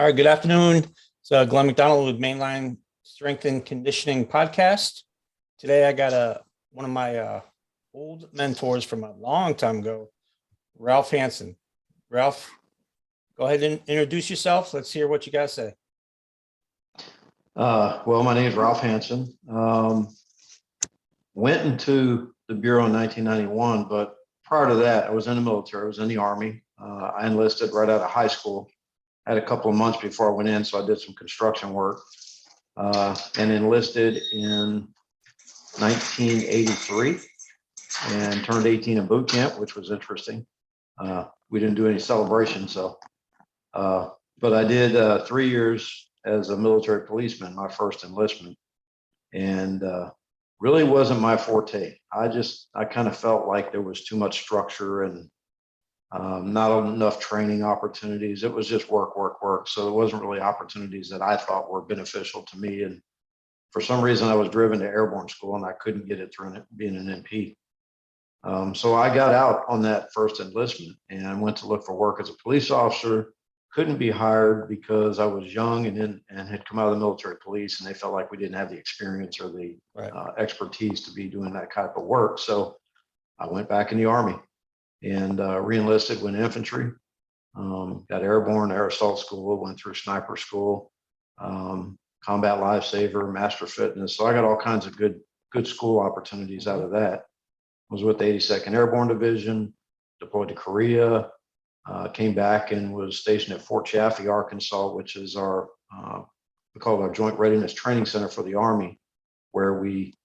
All right, good afternoon. It's Glenn McDonald with Mainline Strength and Conditioning Podcast. Today I got one of my old mentors from a long time ago, Ralph Hanson. Ralph, go ahead and introduce yourself. Let's hear what you got to say. Well, my name is Ralph Hanson. Went into the Bureau in 1991, but prior to that, I was in the military. I was in the Army. I enlisted right out of high school. Had a couple of months before I went in, so I did some construction work and enlisted in 1983 and turned 18 in boot camp, which was interesting. We didn't do any celebration, but I did 3 years as a military policeman, my first enlistment, and really wasn't my forte. I kind of felt like there was too much structure and not enough training opportunities. It was just work, work, work. So there wasn't really opportunities that I thought were beneficial to me. And for some reason, I was driven to airborne school and I couldn't get it through being an NP. So I got out on that first enlistment and went to look for work as a police officer. Couldn't be hired because I was young and had come out of the military police, and they felt like we didn't have the experience or the expertise to be doing that type of work. So I went back in the Army and re-enlisted, went infantry, got airborne, air assault school, went through sniper school, combat lifesaver, master fitness. So I got all kinds of good school opportunities out of that. Was with the 82nd Airborne Division, deployed to Korea, came back and was stationed at Fort Chaffee, Arkansas, which is our, we call it our Joint Readiness Training Center for the Army, where we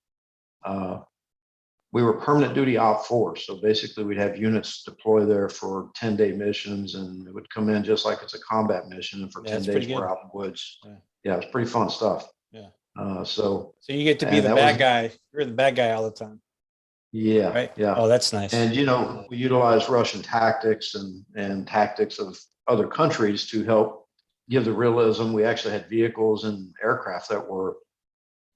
were permanent duty op force. So basically we'd have units deploy there for 10-day missions, and it would come in just like it's a combat mission. And for 10 days we're out in the woods. Yeah, it's pretty fun stuff. Yeah. So you get to be the bad guy. You're the bad guy all the time. Yeah. Right? Yeah. Oh, that's nice. And, we utilize Russian tactics and tactics of other countries to help give the realism. We actually had vehicles and aircraft that were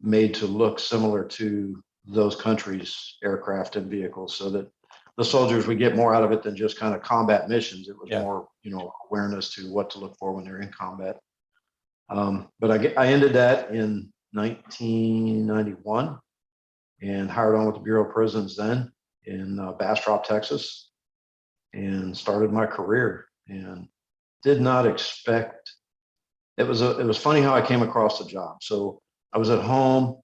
made to look similar to those countries' aircraft and vehicles, so that the soldiers would get more out of it than just kind of combat missions. It was more, awareness to what to look for when they're in combat. But I ended that in 1991 and hired on with the Bureau of Prisons then in Bastrop, Texas, and started my career. And did not expect. It was funny how I came across the job. So I was at home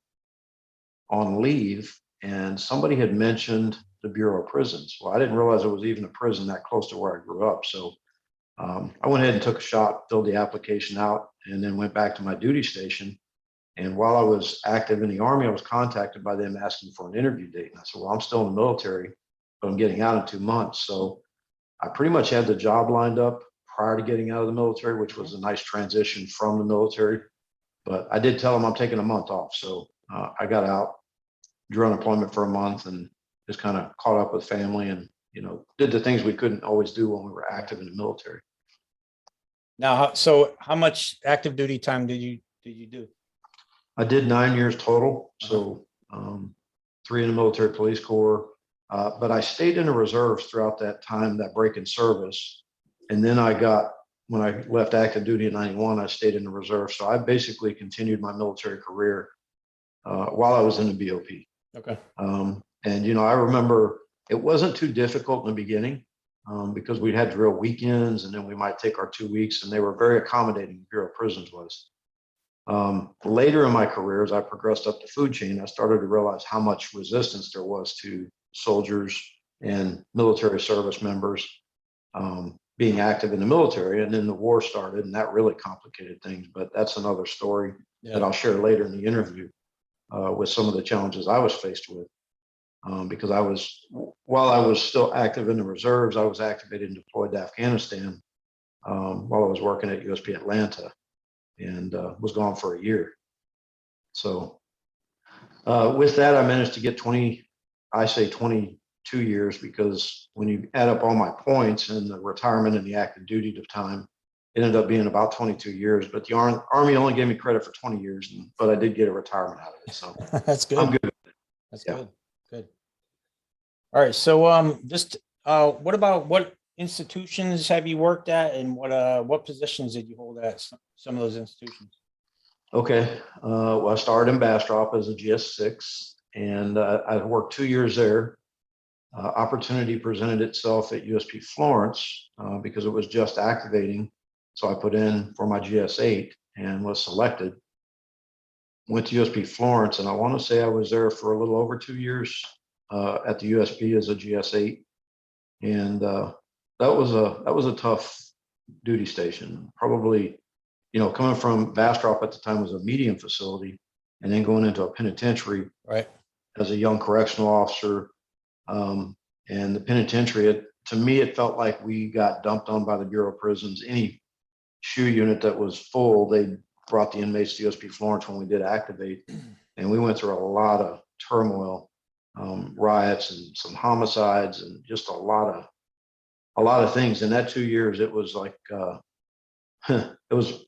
on leave, and somebody had mentioned the Bureau of Prisons. Well, I didn't realize it was even a prison that close to where I grew up. So I went ahead and took a shot, filled the application out, and then went back to my duty station. And while I was active in the Army, I was contacted by them asking for an interview date. And I said, well, I'm still in the military, but I'm getting out in 2 months. So I pretty much had the job lined up prior to getting out of the military, which was a nice transition from the military. But I did tell them I'm taking a month off. So I got out, drew unemployment for a month, and just kind of caught up with family and, did the things we couldn't always do when we were active in the military. Now, so how much active duty time did you do? I did 9 years total. So 3 in the military police corps, but I stayed in the reserves throughout that time, that break in service. And then when I left active duty in 91, I stayed in the reserve. So I basically continued my military career while I was in the BOP. Okay. And, I remember it wasn't too difficult in the beginning because we had drill weekends, and then we might take our 2 weeks, and they were very accommodating, the Bureau of Prisons was. Later in my career, as I progressed up the food chain, I started to realize how much resistance there was to soldiers and military service members being active in the military. And then the war started, and that really complicated things. But that's another story that I'll share later in the interview with some of the challenges I was faced with. Because while I was still active in the reserves, I was activated and deployed to Afghanistan while I was working at USP Atlanta, and was gone for a year. So with that, I managed to get 22 years, because when you add up all my points and the retirement and the active duty time, it ended up being about 22 years. But the Army only gave me credit for 20 years, but I did get a retirement out of it. So that's good. I'm good. That's good. Good. All right. So just what about what institutions have you worked at, and what positions did you hold at some of those institutions? Okay. Well, I started in Bastrop as a GS6, and I worked 2 years there. Opportunity presented itself at USP Florence because it was just activating. So I put in for my GS8 and was selected. Went to USP Florence, and I want to say I was there for a little over 2 years at the USP as a GS8, and that was a tough duty station. Probably, coming from Bastrop at the time was a medium facility, and then going into a penitentiary Right. as a young correctional officer. And the penitentiary, to me, it felt like we got dumped on by the Bureau of Prisons. Any SHU unit that was full, they brought the inmates to USP Florence when we did activate. And we went through a lot of turmoil, riots and some homicides and just a lot of things. In that 2 years, it was like, it was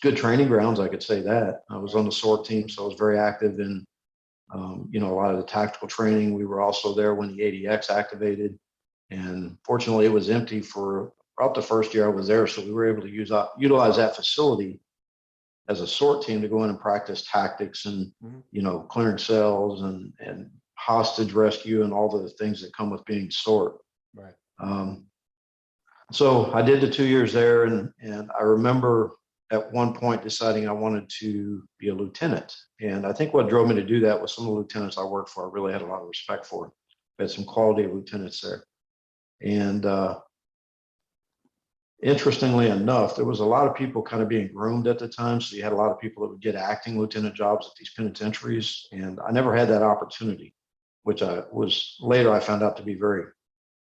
good training grounds. I could say that. I was on the SORT team, so I was very active in, a lot of the tactical training. We were also there when the ADX activated, and fortunately it was empty for about the first year I was there. So we were able to utilize that facility as a SORT team to go in and practice tactics and, clearing cells and hostage rescue and all the things that come with being SORT. Right. So I did the 2 years there, and I remember at one point deciding I wanted to be a lieutenant. And I think what drove me to do that was some of the lieutenants I worked for, I really had a lot of respect for. We had some quality lieutenants there. And interestingly enough, there was a lot of people kind of being groomed at the time. So you had a lot of people that would get acting lieutenant jobs at these penitentiaries. And I never had that opportunity, which later I found out to be very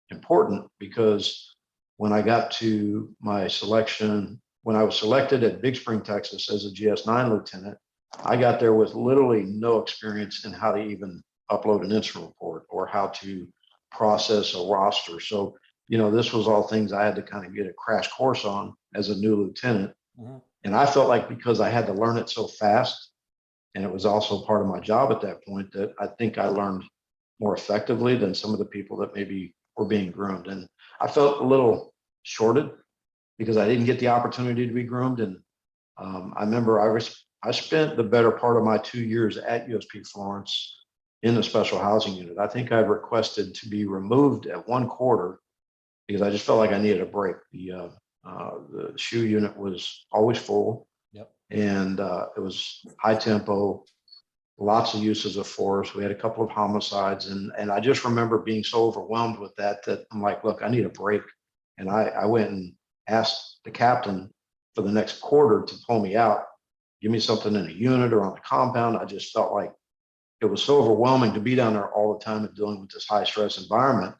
important, because when I got to my selection, when I was selected at Big Spring, Texas as a GS9 lieutenant, I got there with literally no experience in how to even upload an incident report or how to process a roster. So, this was all things I had to kind of get a crash course on as a new lieutenant. And I felt like because I had to learn it so fast, and it was also part of my job at that point, that I think I learned more effectively than some of the people that maybe were being groomed. And I felt a little shorted because I didn't get the opportunity to be groomed. And I remember I spent the better part of my 2 years at USP Florence in the special housing unit. I think I requested to be removed at 1/4 because I just felt like I needed a break. The SHU unit was always full. Yep. And it was high tempo, lots of uses of force. We had a couple of homicides, and I just remember being so overwhelmed with that I'm like, look, I need a break. And I went and asked the captain for the next quarter to pull me out, give me something in a unit or on the compound. I just felt like it was so overwhelming to be down there all the time and dealing with this high stress environment.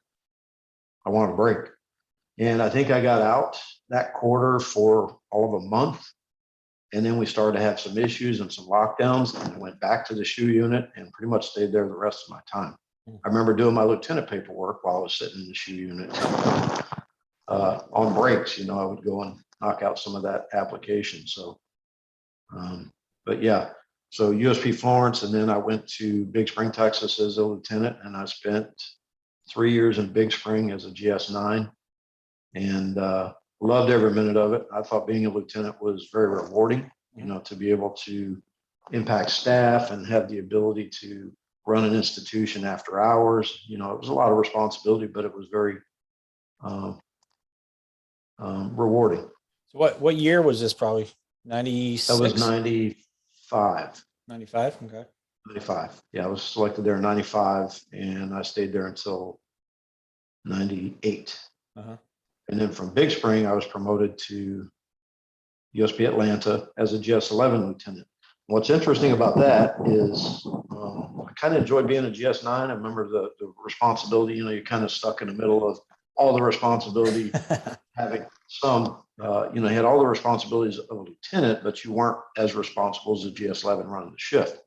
I wanted a break. And I think I got out that quarter for all of a month. And then we started to have some issues and some lockdowns, and I went back to the SHU unit and pretty much stayed there the rest of my time. I remember doing my lieutenant paperwork while I was sitting in the SHU unit. On breaks, I would go and knock out some of that application. So, but yeah, so USP Florence, and then I went to Big Spring, Texas as a lieutenant, and I spent 3 years in Big Spring as a GS9, and loved every minute of it. I thought being a lieutenant was very rewarding, to be able to impact staff and have the ability to run an institution after hours. It was a lot of responsibility, but it was very rewarding. So what year was this? Probably 96? That was 95. 95. Okay. 95. Yeah, I was selected there in 95, and I stayed there until 98. And then from Big Spring, I was promoted to USP Atlanta as a GS11 lieutenant. What's interesting about that is I kind of enjoyed being a GS9. I remember the responsibility, you're kind of stuck in the middle of all the responsibility, having some, you had all the responsibilities of a lieutenant, but you weren't as responsible as a GS11 running the shift.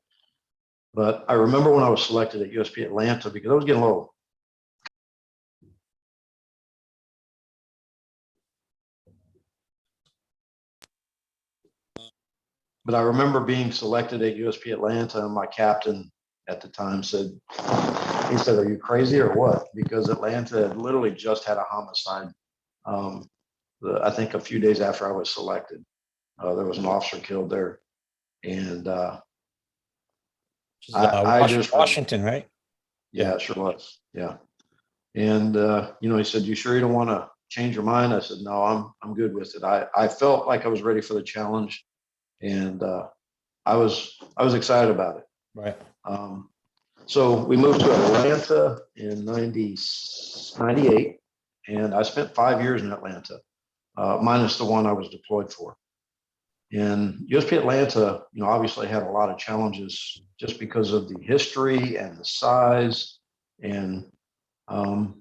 But I remember when I was selected at USP Atlanta, because I was getting a little, but I remember being selected at USP Atlanta, and my captain at the time said, "Are you crazy or what?" Because Atlanta had literally just had a homicide I think a few days after I was selected, there was an officer killed there. And I just, Washington, right? yeah, it sure was. Yeah. And, he said, "You sure you don't want to change your mind?" I said, "No, I'm good with it." I felt like I was ready for the challenge, and I was excited about it. Right. So we moved to Atlanta in 98, and I spent 5 years in Atlanta, minus the one I was deployed for. And USP Atlanta, obviously had a lot of challenges just because of the history and the size and the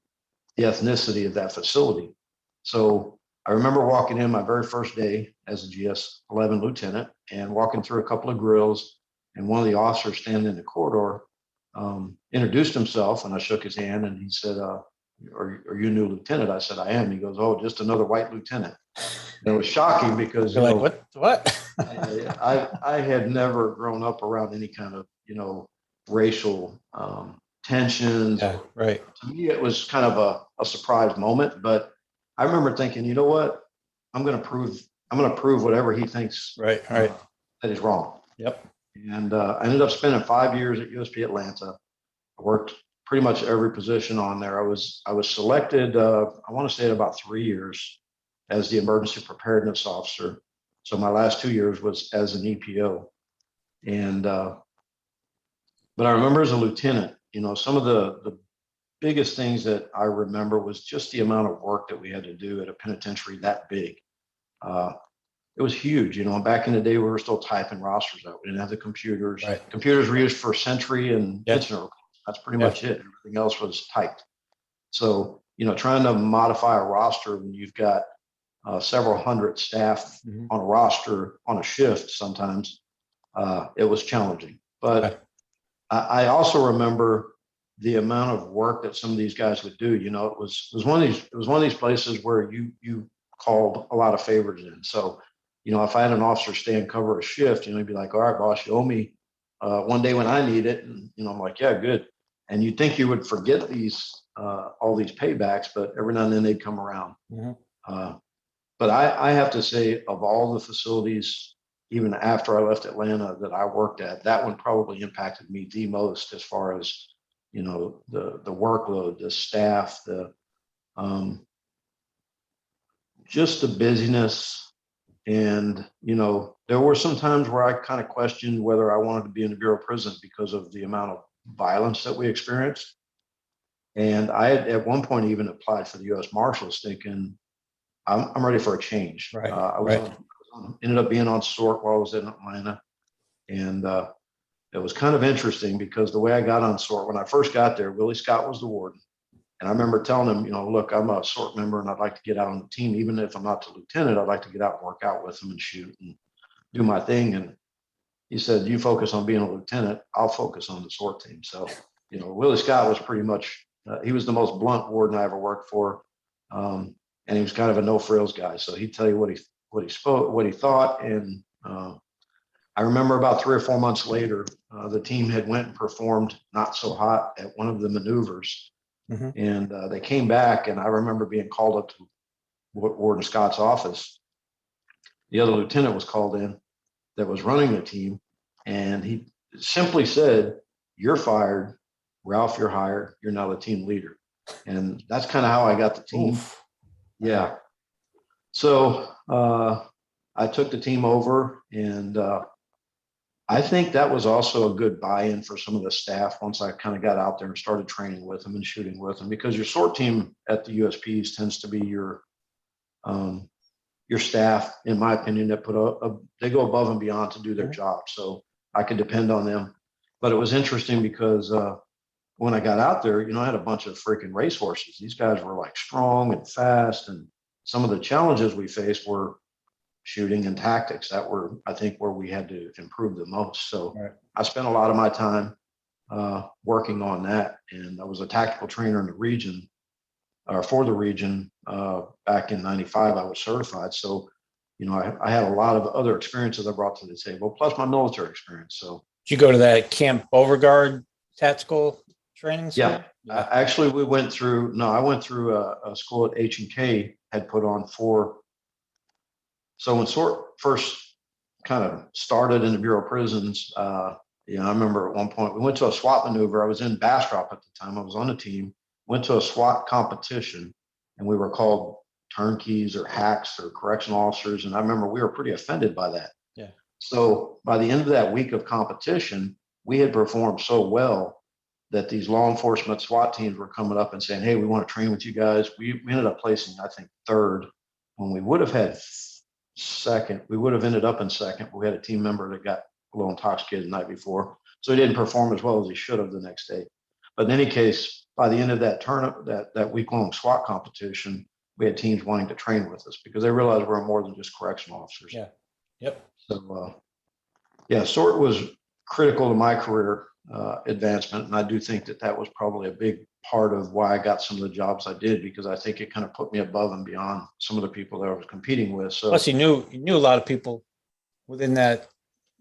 ethnicity of that facility. So I remember walking in my very first day as a GS-11 lieutenant and walking through a couple of grills, and one of the officers standing in the corridor introduced himself, and I shook his hand, and he said, are you a new lieutenant? I said, "I am." He goes, "Oh, just another white lieutenant." And it was shocking because, You're like, what? I had never grown up around any kind of, racial tensions. Yeah, right. To me, it was kind of a surprise moment, but I remember thinking, you know what? I'm going to prove whatever he thinks Right. that is wrong. Yep. And I ended up spending 5 years at USP Atlanta. I worked pretty much every position on there. I was selected, I want to say, at about 3 years as the emergency preparedness officer. So my last 2 years was as an EPO. And but I remember as a lieutenant, some of the biggest things that I remember was just the amount of work that we had to do at a penitentiary that big. It was huge. Back in the day, we were still typing rosters out. We didn't have the computers. Right. Computers were used for Sentry and Yeah. incident. That's pretty much it. Everything else was typed. So, trying to modify a roster when you've got several hundred staff on a roster on a shift, sometimes it was challenging. But I also remember the amount of work that some of these guys would do. It was one of these places where you called a lot of favors in. So, if I had an officer stay and cover a shift, he'd be like, "All right, boss, you owe me one day when I need it." And I'm like, "Yeah, good." And you'd think you would forget all these paybacks, but every now and then they'd come around. But I have to say, of all the facilities, even after I left Atlanta, that I worked at, that one probably impacted me the most, as far as, the workload, the staff, just the busyness. And, there were some times where I kind of questioned whether I wanted to be in the Bureau of Prisons because of the amount of violence that we experienced. And I had at one point even applied for the U.S. Marshals, thinking I'm ready for a change. Right. Ended up being on SORT while I was in Atlanta. And it was kind of interesting because the way I got on SORT, when I first got there, Willie Scott was the warden. And I remember telling him, "Look, I'm a SORT member and I'd like to get out on the team. Even if I'm not the lieutenant, I'd like to get out and work out with them and shoot and do my thing." And he said, "You focus on being a lieutenant, I'll focus on the SORT team." So, Willie Scott was pretty much, he was the most blunt warden I ever worked for. And he was kind of a no frills guy. So he'd tell you what he thought. And I remember about 3 or 4 months later, the team had went and performed not so hot at one of the maneuvers. And they came back, and I remember being called up to Warden Scott's office. The other lieutenant was called in that was running the team, and he simply said, "You're fired. Ralph, you're hired. You're now the team leader." And that's kind of how I got the team. Oof. Yeah. So I took the team over, and I think that was also a good buy-in for some of the staff once I kind of got out there and started training with them and shooting with them, because your SORT team at the USPs tends to be your staff, in my opinion, that they go above and beyond to do their job. So I could depend on them. But it was interesting because when I got out there, I had a bunch of freaking racehorses. These guys were like strong and fast, and some of the challenges we faced were shooting and tactics. That were, I think, where we had to improve the most. So I spent a lot of my time working on that. And I was a tactical trainer in the region, or for the region, back in '95. I was certified. So, I had a lot of other experiences I brought to the table, plus my military experience. So did you go to that Camp Beauregard tactical training Yeah. school? Yeah. Actually, I went through a school at H&K had put on 4. So when SORT first kind of started in the Bureau of Prisons, I remember at one point we went to a SWAT maneuver. I was in Bastrop at the time. I was on the team, went to a SWAT competition, and we were called turnkeys or hacks or correctional officers. And I remember we were pretty offended by that. Yeah. So by the end of that week of competition, we had performed so well that these law enforcement SWAT teams were coming up and saying, "Hey, we want to train with you guys." We ended up placing, I think, 3rd when we would have had second. We would have ended up in second. We had a team member that got a little intoxicated the night before, so he didn't perform as well as he should have the next day. But in any case, by the end of that tournament, that week-long SWAT competition, we had teams wanting to train with us because they realized we're more than just correctional officers. Yeah. Yep. So, SORT was critical to my career advancement, and I do think that was probably a big part of why I got some of the jobs I did, because I think it kind of put me above and beyond some of the people that I was competing with. So Plus, you knew a lot of people within that,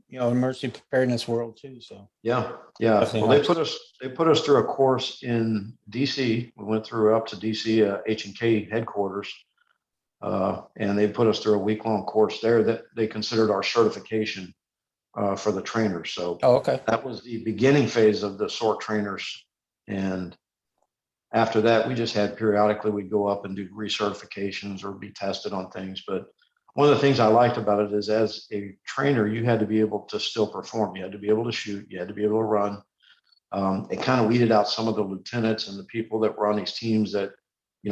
emergency preparedness world too. So yeah. definitely Well, helps. they put us through a course in DC. We went through up to DC H&K headquarters, and they put us through a week-long course there that they considered our certification for the trainers. So Oh, okay. that was the beginning phase of the SORT trainers. And after that, we just had periodically, we'd go up and do recertifications or be tested on things. But one of the things I liked about it is, as a trainer, you had to be able to still perform. You had to be able to shoot. You had to be able to run. It kind of weeded out some of the lieutenants and the people that were on these teams that,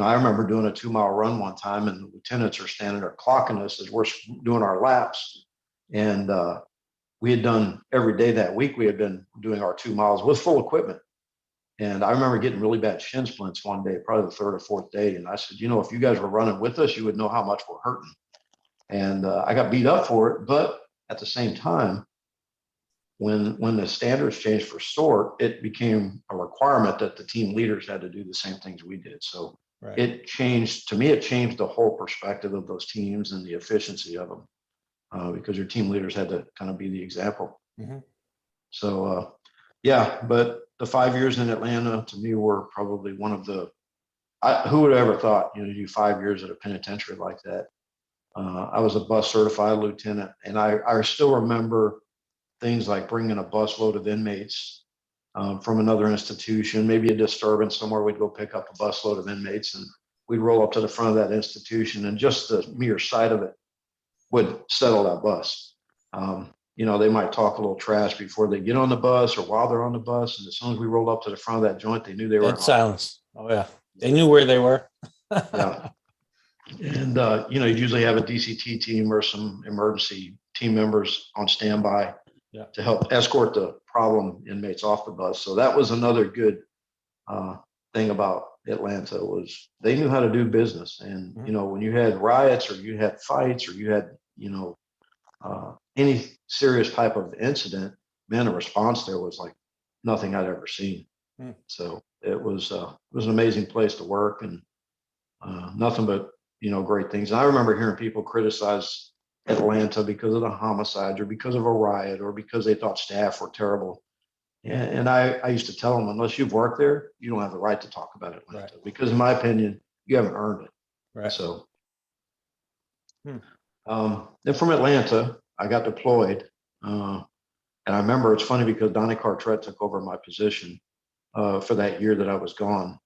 I remember doing a 2-mile run one time, and the lieutenants are standing there clocking us as we're doing our laps. And we had done every day that week, we had been doing our 2 miles with full equipment. And I remember getting really bad shin splints one day, probably the 3rd or 4th day. And I said, if you guys were running with us, you would know how much we're hurting. And I got beat up for it. But at the same time, when the standards changed for SORT, it became a requirement that the team leaders had to do the same things we did. So Right. it changed the whole perspective of those teams and the efficiency of them, because your team leaders had to kind of be the example. Mhm. So, but the 5 years in Atlanta to me were probably one of who would have ever thought, to do 5 years at a penitentiary like that. I was a bus certified lieutenant, and I still remember things like bringing a busload of inmates from another institution, maybe a disturbance somewhere. We'd go pick up a busload of inmates, and we'd roll up to the front of that institution, and just the mere sight of it would settle that bus. They might talk a little trash before they get on the bus or while they're on the bus. And as soon as we rolled up to the front of that joint, they knew they were in Silence. Oh yeah. They knew where they were. Yeah. And, you'd usually have a DCT team or some emergency team members on standby to help escort the problem inmates off the bus. So that was another good thing about Atlanta, was they knew how to do business. And, when you had riots or you had fights or you had, any serious type of incident, man, the response there was like nothing I'd ever seen. So it was an amazing place to work, and nothing but, great things. And I remember hearing people criticize Atlanta because of the homicides or because of a riot or because they thought staff were terrible. And I used to tell them, unless you've worked there, you don't have the right to talk about Atlanta, because in my opinion, you haven't earned it. Right. So then from Atlanta, I got deployed. And I remember, it's funny because Donnie Cartret took over my position for that year that I was gone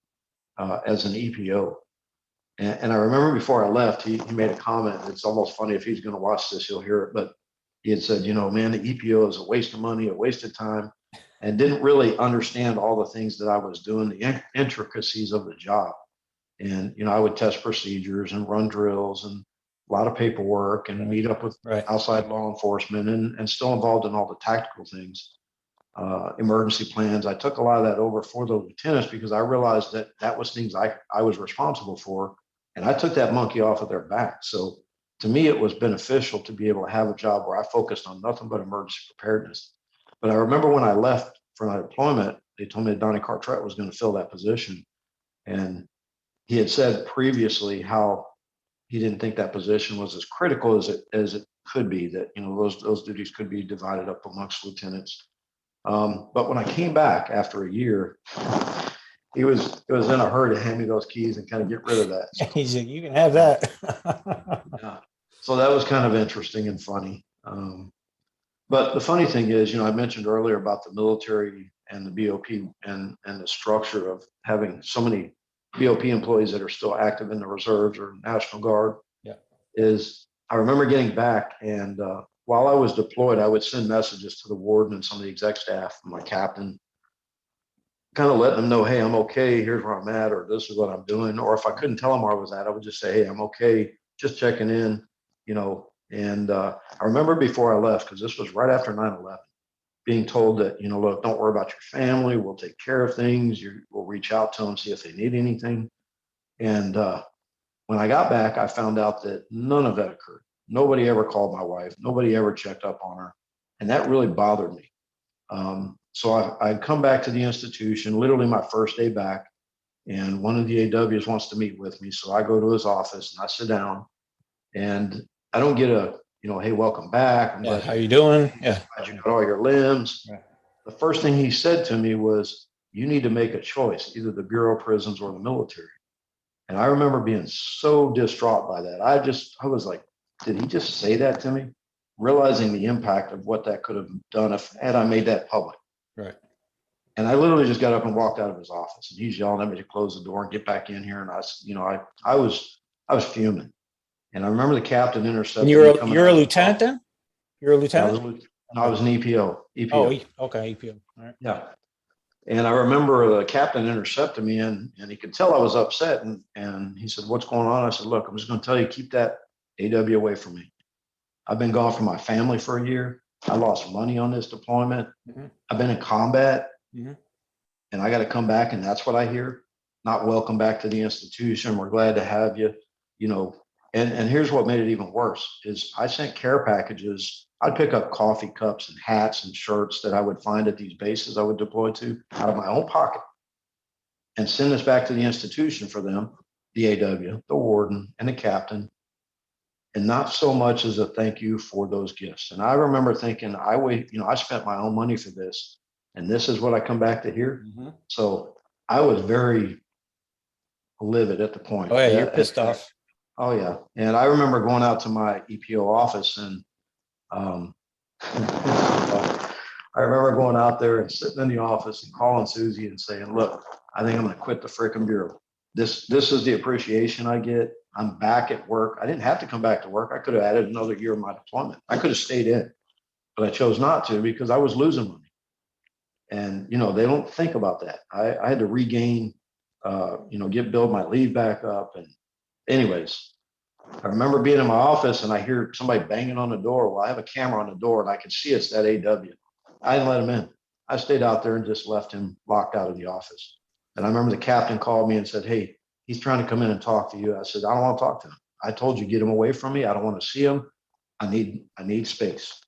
as an EPO. And I remember before I left, he made a comment. It's almost funny, if he's going to watch this, he'll hear it. But he had said, man, the EPO is a waste of money, a waste of time, and didn't really understand all the things that I was doing, the intricacies of the job. And, I would test procedures and run drills and a lot of paperwork and meet up with outside law enforcement, and still involved in all the tactical things, emergency plans. I took a lot of that over for the lieutenants because I realized that was things I was responsible for, and I took that monkey off of their back. So to me, it was beneficial to be able to have a job where I focused on nothing but emergency preparedness. But I remember when I left for my deployment, they told me that Donnie Cartret was going to fill that position. And he had said previously how he didn't think that position was as critical as it could be, that, those duties could be divided up amongst lieutenants. But when I came back after a year, he was in a hurry to hand me those keys and kind of get rid of that. So, He said, you can have that. yeah. So that was kind of interesting and funny. But the funny thing is, I mentioned earlier about the military and the BOP and the structure of having so many BOP employees that are still active in the reserves or National Guard. Yeah. Is I remember getting back, and while I was deployed, I would send messages to the warden and some of the exec staff, my captain, kind of letting them know, hey, I'm okay. Here's where I'm at, or this is what I'm doing. Or if I couldn't tell them where I was at, I would just say, hey, I'm okay, just checking in, And I remember before I left, because this was right after 9/11, being told that, look, don't worry about your family. We'll take care of things. We'll reach out to them, see if they need anything. And when I got back, I found out that none of that occurred. Nobody ever called my wife. Nobody ever checked up on her. And that really bothered me. So I'd come back to the institution, literally my first day back, and one of the AWs wants to meet with me. So I go to his office and I sit down, and I don't get a, hey, welcome back. Yeah, how you doing? Yeah. Glad you got all your limbs. Yeah. The first thing he said to me was, you need to make a choice, either the Bureau of Prisons or the military. And I remember being so distraught by that. I was like, did he just say that to me? Realizing the impact of what that could have done had I made that public. Right. And I literally just got up and walked out of his office, and he's yelling at me to close the door and get back in here. And I was fuming. And I remember the captain intercepted. And you're a lieutenant then? You're a lieutenant? I was an EPO. Oh, okay, EPO. All right. Yeah. And I remember the captain intercepted me, and he could tell I was upset. And he said, what's going on? I said, look, I'm just going to tell you, keep that AW away from me. I've been gone from my family for a year. I lost money on this deployment. Mm-hmm. I've been in combat. Mm-hmm. And I got to come back, and that's what I hear. Not welcome back to the institution. We're glad to have you, And here's what made it even worse is I sent care packages. I'd pick up coffee cups and hats and shirts that I would find at these bases I would deploy to out of my own pocket and send this back to the institution for them, the AW, the warden, and the captain. And not so much as a thank you for those gifts. And I remember thinking, I spent my own money for this, and this is what I come back to here. Mm-hmm. So I was very livid at the point. Oh yeah, you're pissed off. Oh yeah. And I remember going out to my EPO office, and I remember going out there and sitting in the office and calling Susie and saying, look, I think I'm going to quit the frickin' Bureau. This is the appreciation I get. I'm back at work. I didn't have to come back to work. I could have added another year of my deployment. I could have stayed in, but I chose not to because I was losing money. And, they don't think about that. I had to regain, build my leave back up. And anyways, I remember being in my office and I hear somebody banging on the door. Well, I have a camera on the door and I can see it's that AW. I didn't let him in. I stayed out there and just left him locked out of the office. And I remember the captain called me and said, hey, he's trying to come in and talk to you. I said, I don't want to talk to him. I told you, get him away from me. I don't want to see him. I need space.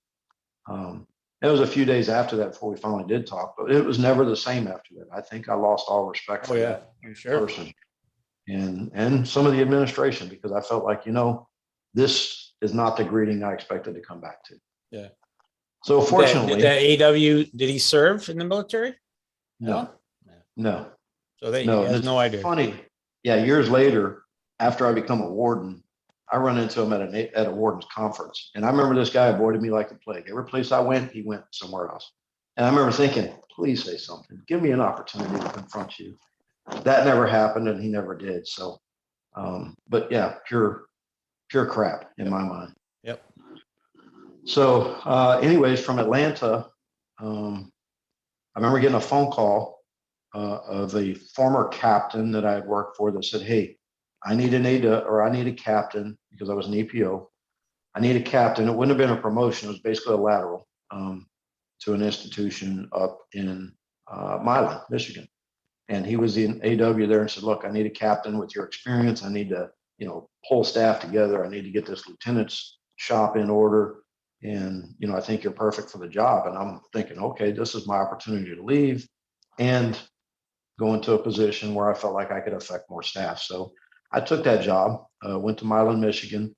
It was a few days after that before we finally did talk, but it was never the same after that. I think I lost all respect for that person and some of the administration, because I felt like, this is not the greeting I expected to come back to. Yeah. So fortunately, did AW, did he serve in the military? No. So he has no idea. Funny. Yeah. Years later, after I become a warden, I run into him at a warden's conference. And I remember this guy avoided me like the plague. Every place I went, he went somewhere else. And I remember thinking, please say something. Give me an opportunity to confront you. That never happened, and he never did. So, but yeah, pure crap in my mind. Yep. So anyways, from Atlanta, I remember getting a phone call of a former captain that I had worked for that said, hey, I need a captain, because I was an EPO. I need a captain. It wouldn't have been a promotion. It was basically a lateral to an institution up in Milan, Michigan. And he was the AW there and said, look, I need a captain with your experience. I need to, pull staff together. I need to get this lieutenant's shop in order. And, I think you're perfect for the job. And I'm thinking, okay, this is my opportunity to leave and go into a position where I felt like I could affect more staff. So I took that job, went to Milan, Michigan.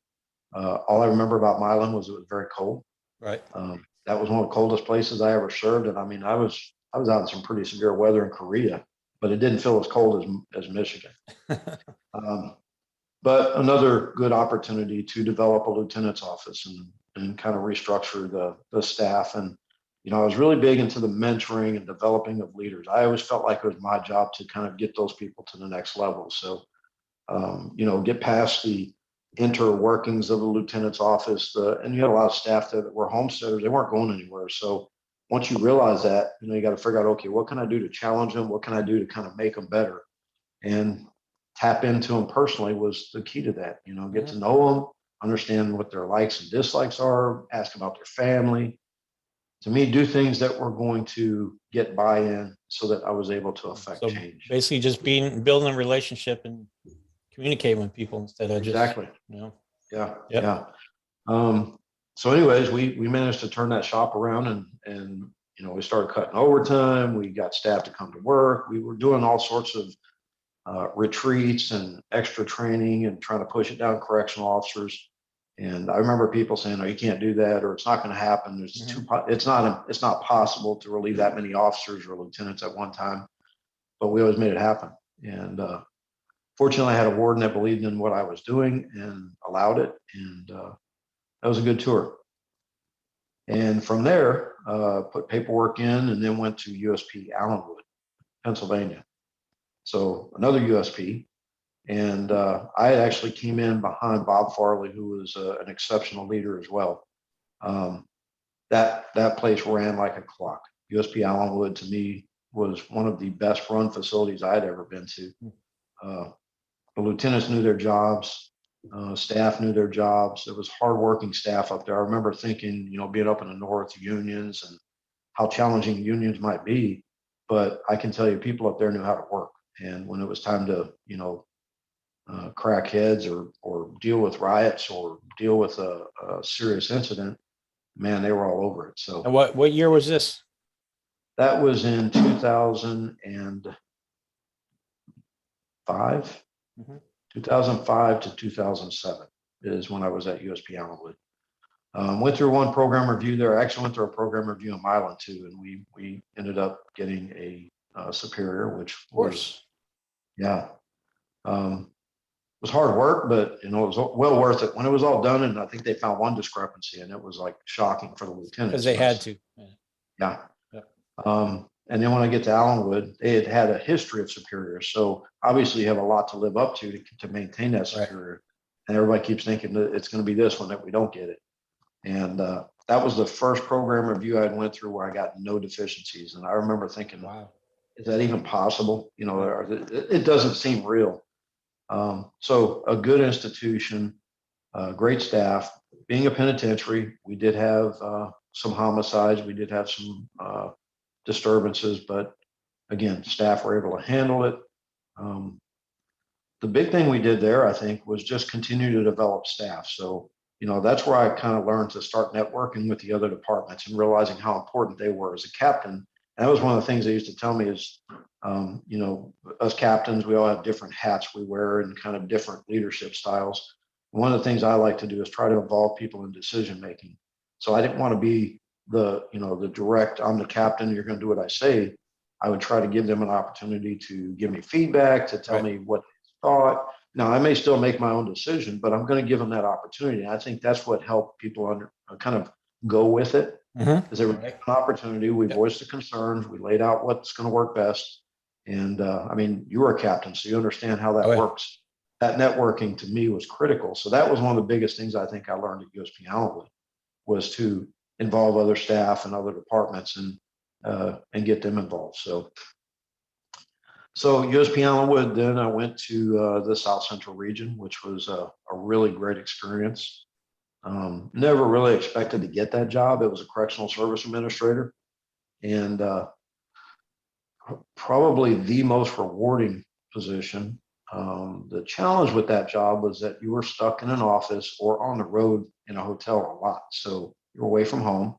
All I remember about Milan was it was very cold. Right. that was one of the coldest places I ever served. And I mean, I was out in some pretty severe weather in Korea, but it didn't feel as cold as Michigan. But another good opportunity to develop a lieutenant's office and kind of restructure the staff. And, you know, I was really big into the mentoring and developing of leaders. I always felt like it was my job to kind of get those people to the next level. So, you know, get past the interworkings of the lieutenant's office. And you had a lot of staff there that were homesteaders. They weren't going anywhere. So once you realize that, you know, you got to figure out, okay, what can I do to challenge them? What can I do to kind of make them better? And tap into them personally was the key to that. You know, get to know them, understand what their likes and dislikes are, ask about their family. To me, do things that were going to get buy-in so that I was able to affect change. Basically just building a relationship and communicating with people instead of exactly. You know. Yeah. Yep. Yeah. So anyways, we managed to turn that shop around and you know, we started cutting overtime. We got staff to come to work. We were doing all sorts of retreats and extra training and trying to push it down correctional officers. And I remember people saying, "Oh, you can't do that," or "It's not going to happen. It's not possible to relieve that many officers or lieutenants at one time." But we always made it happen. And fortunately, I had a warden that believed in what I was doing and allowed it. And that was a good tour. And from there, put paperwork in and then went to USP Allenwood, Pennsylvania. So another USP. And I actually came in behind Bob Farley, who was an exceptional leader as well. That place ran like a clock. USP Allenwood to me was one of the best run facilities I'd ever been to. The lieutenants knew their jobs. Staff knew their jobs. There was hardworking staff up there. I remember thinking, you know, being up in the North, unions and how challenging unions might be. But I can tell you, people up there knew how to work. And when it was time to, you know, crack heads or deal with riots or deal with a serious incident, man, they were all over it. So and what year was this? That was in 2005. 2005 to 2007 is when I was at USP Allenwood. Went through one program review there. I actually went through a program review in Milan too, and we ended up getting a superior, which was, yeah, was hard work, but you know, it was well worth it when it was all done. And I think they found one discrepancy, and it was like shocking for the lieutenants because they had to. Yeah. And then when I get to Allenwood, they had a history of superiors. So obviously you have a lot to live up to maintain that superior. Right. And everybody keeps thinking that it's going to be this one that we don't get it. And that was the first program review I went through where I got no deficiencies. And I remember thinking, wow, is that even possible? You know, it doesn't seem real. So a good institution, great staff. Being a penitentiary, we did have some homicides. We did have some disturbances, but again, staff were able to handle it. The big thing we did there, I think, was just continue to develop staff. So, you know, that's where I kind of learned to start networking with the other departments and realizing how important they were as a captain. And that was one of the things they used to tell me is, you know, us captains, we all have different hats we wear and kind of different leadership styles. One of the things I like to do is try to involve people in decision making. So I didn't want to be the direct, I'm the captain, you're going to do what I say. I would try to give them an opportunity to give me feedback, to tell me what they thought. Now, I may still make my own decision, but I'm going to give them that opportunity. And I think that's what helped people kind of go with it. Is they were given an opportunity. We voiced the concerns. We laid out what's going to work best. And I mean, you were a captain, so you understand how that works. That networking to me was critical. So that was one of the biggest things I think I learned at USP Allenwood was to involve other staff and other departments and get them involved. So USP Allenwood, then I went to the South Central region, which was a really great experience. Never really expected to get that job. It was a correctional service administrator, and probably the most rewarding position. The challenge with that job was that you were stuck in an office or on the road in a hotel a lot. So you're away from home.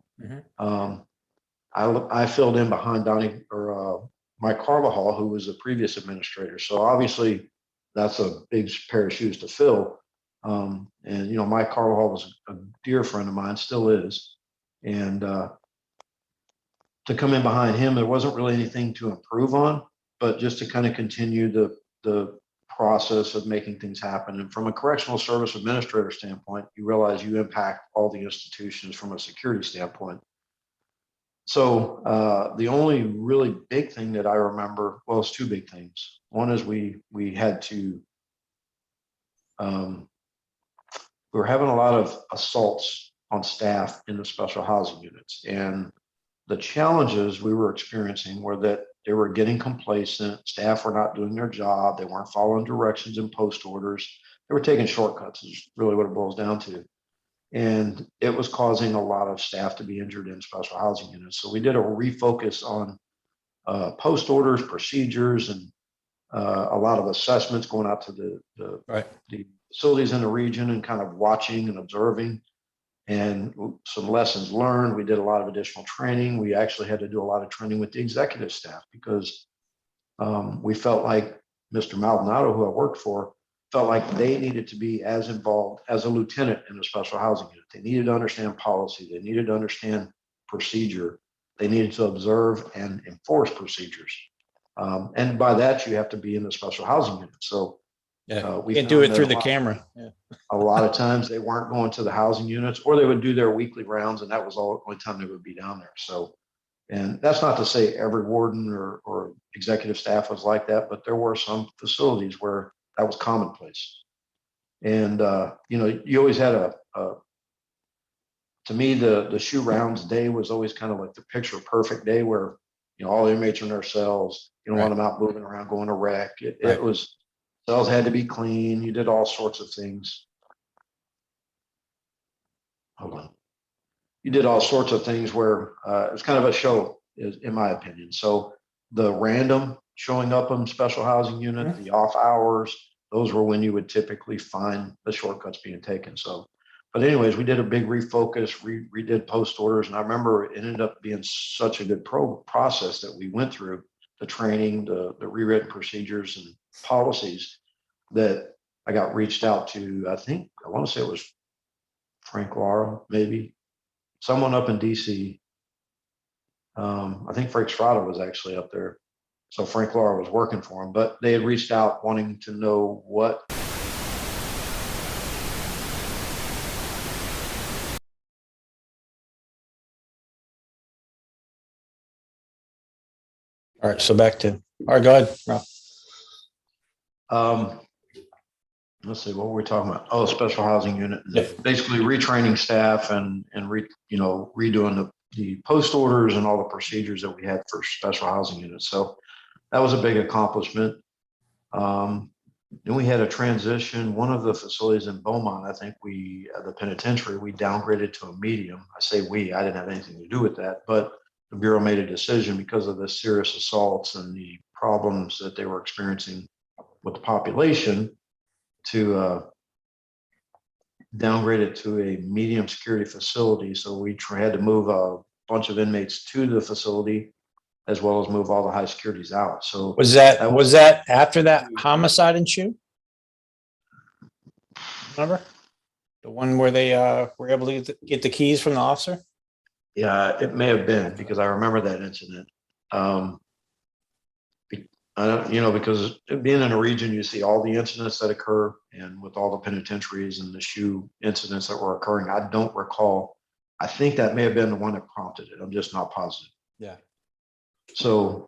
I filled in behind Mike Carvajal, who was the previous administrator. So obviously that's a big pair of shoes to fill. And, you know, Mike Carvajal was a dear friend of mine, still is. And to come in behind him, there wasn't really anything to improve on, but just to kind of continue the process of making things happen. And from a correctional service administrator standpoint, you realize you impact all the institutions from a security standpoint. So the only really big thing that I remember, well, it's two big things. One is we had to, we were having a lot of assaults on staff in the special housing units. And the challenges we were experiencing were that they were getting complacent. Staff were not doing their job. They weren't following directions and post orders. They were taking shortcuts is really what it boils down to. And it was causing a lot of staff to be injured in special housing units. So we did a refocus on post orders, procedures, and a lot of assessments going out to the facilities in the region and kind of watching and observing, and some lessons learned. We did a lot of additional training. We actually had to do a lot of training with the executive staff because we felt like Mr. Maldonado, who I worked for, felt like they needed to be as involved as a lieutenant in a special housing unit. They needed to understand policy. They needed to understand procedure. They needed to observe and enforce procedures. And by that, you have to be in the special housing unit. So we can't do it through the camera. A lot of times they weren't going to the housing units, or they would do their weekly rounds, and that was all the only time they would be down there. So, and that's not to say every warden or executive staff was like that, but there were some facilities where that was commonplace. And you always had to me, the shoe rounds day was always kind of like the picture perfect day where all the inmates are in their cells. You don't want them out moving around going to wreck. It was, cells had to be clean. You did all sorts of things. Hold on. You did all sorts of things where it was kind of a show, in my opinion. So the random showing up in special housing unit, the off hours, those were when you would typically find the shortcuts being taken. So, but anyways, we did a big refocus, redid post orders. And I remember it ended up being such a good process that we went through the training, the rewritten procedures and policies, that I got reached out to. I want to say it was Frank Lara, maybe someone up in DC. I think Frank Strada was actually up there. So Frank Lara was working for him, but they had reached out wanting to know what. All right. So back to, all right, go ahead, Ralph. Let's see, what were we talking about? Oh, special housing unit. Basically retraining staff and redoing the post orders and all the procedures that we had for special housing units. So that was a big accomplishment. Then we had a transition. One of the facilities in Beaumont, I think the penitentiary, we downgraded to a medium. I say I didn't have anything to do with that, but the Bureau made a decision because of the serious assaults and the problems that they were experiencing with the population to downgrade it to a medium security facility. So we had to move a bunch of inmates to the facility, as well as move all the high securities out. So was that after that homicide in Shoe? Remember the one where they were able to get the keys from the officer? Yeah, it may have been, because I remember that incident. Because being in a region, you see all the incidents that occur, and with all the penitentiaries and the Shoe incidents that were occurring, I don't recall. I think that may have been the one that prompted it. I'm just not positive. Yeah. So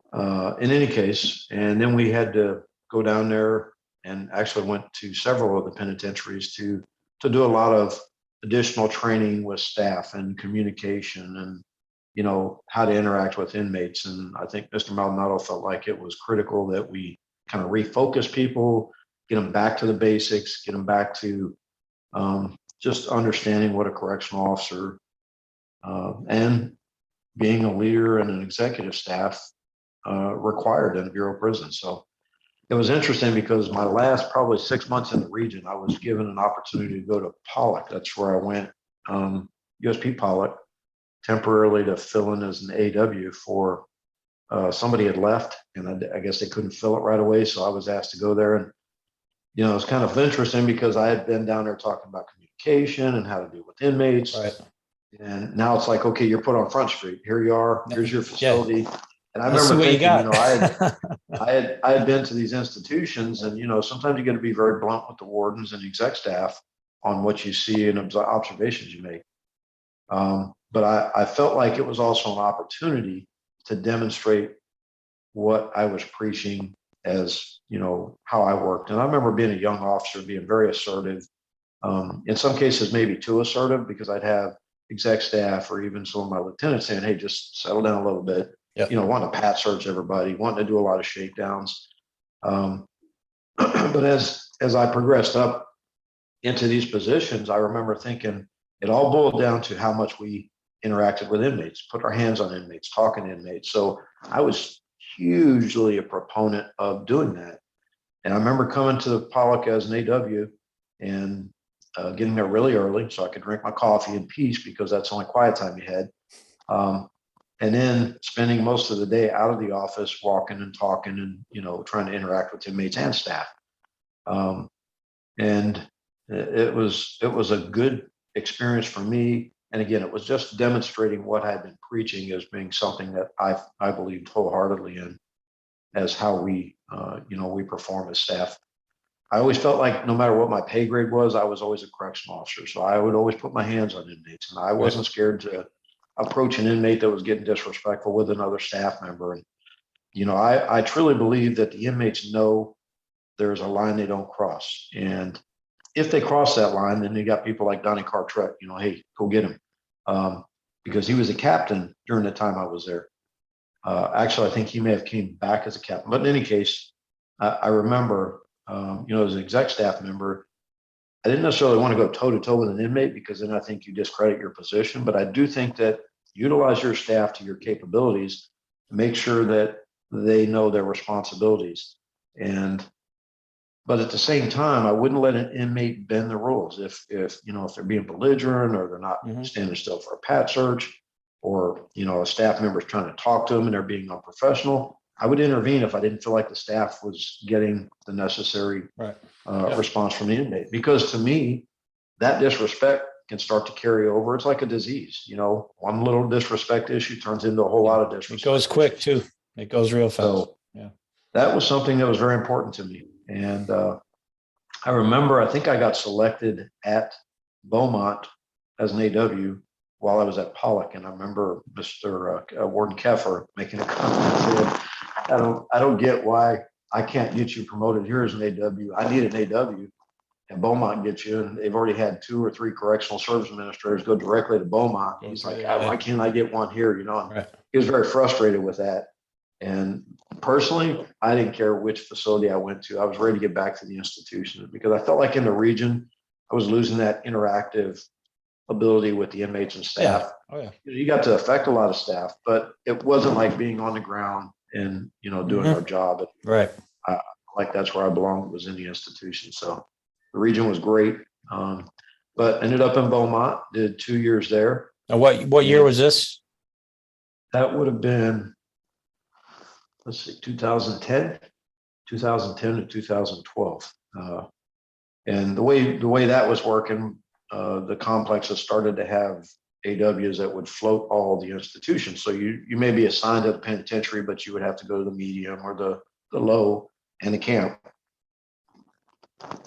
in any case, and then we had to go down there and actually went to several of the penitentiaries to do a lot of additional training with staff and communication and how to interact with inmates. And I think Mr. Maldonado felt like it was critical that we kind of refocus people, get them back to the basics, get them back to just understanding what a correctional officer and being a leader and an executive staff required in the Bureau of Prisons. So it was interesting because my last probably 6 months in the region, I was given an opportunity to go to Pollock. That's where I went, USP Pollock, temporarily to fill in as an AW for somebody had left, and I guess they couldn't fill it right away. So I was asked to go there, and it was kind of interesting because I had been down there talking about communication and how to deal with inmates. Right. And now it's like, okay, you're put on Front Street. Here you are. Here's your Yeah. facility. And I Let's see remember what you thinking, got. I had been to these institutions, and sometimes you got to be very blunt with the wardens and exec staff on what you see and observations you make. But I felt like it was also an opportunity to demonstrate what I was preaching as, how I worked. And I remember being a young officer, being very assertive. In some cases, maybe too assertive, because I'd have exec staff or even some of my lieutenants saying, hey, just settle down a little bit. Yep. Wanting to pat search everybody, wanting to do a lot of shakedowns. But as I progressed up into these positions, I remember thinking it all boiled down to how much we interacted with inmates, put our hands on inmates, talking to inmates. So I was hugely a proponent of doing that. And I remember coming to Pollock as an AW and getting there really early so I could drink my coffee in peace, because that's the only quiet time you had. And then spending most of the day out of the office, walking and talking and, trying to interact with inmates and staff. And it was a good experience for me. And again, it was just demonstrating what I'd been preaching as being something that I believed wholeheartedly in, as how we, we perform as staff. I always felt like no matter what my pay grade was, I was always a correctional officer. So I would always put my hands on inmates, and I wasn't scared to approach an inmate that was getting disrespectful with another staff member. And, I truly believe that the inmates know there's a line they don't cross. And if they cross that line, then you got people like Donnie Cartwright, hey, go get him. Because he was a captain during the time I was there. Actually, I think he may have came back as a captain, but in any case, I remember, as an exec staff member, I didn't necessarily want to go toe to toe with an inmate, because then I think you discredit your position. But I do think that utilize your staff to your capabilities, make sure that they know their responsibilities. But at the same time, I wouldn't let an inmate bend the rules. If they're being belligerent, or they're not standing still for a pat search, or a staff member is trying to talk to them and they're being unprofessional, I would intervene if I didn't feel like the staff was getting the necessary response from the inmate. Because to me, that disrespect can start to carry over. It's like a disease. One little disrespect issue turns into a whole lot of disrespect. It goes quick too. It goes real fast. So that was something that was very important to me. And I remember, I think I got selected at Beaumont as an AW while I was at Pollock. And I remember Mr. Warden Keffer making a comment saying, I don't get why I can't get you promoted here as an AW. I need an AW, and Beaumont gets you. And they've already had 2 or 3 correctional service administrators go directly to Beaumont. He's like, why can't I get one here? He was very frustrated with that. And personally, I didn't care which facility I went to. I was ready to get back to the institution, because I felt like in the region, I was losing that interactive ability with the inmates and staff. You got to affect a lot of staff, but it wasn't like being on the ground and, doing our job. Right. Like that's where I belonged, was in the institution. So the region was great. But ended up in Beaumont, did 2 years there. Now, what year was this? That would have been, let's see, 2010 to 2012. And the way that was working, the complexes started to have AWs that would float all the institutions. So you may be assigned to the penitentiary, but you would have to go to the medium or the low and the camp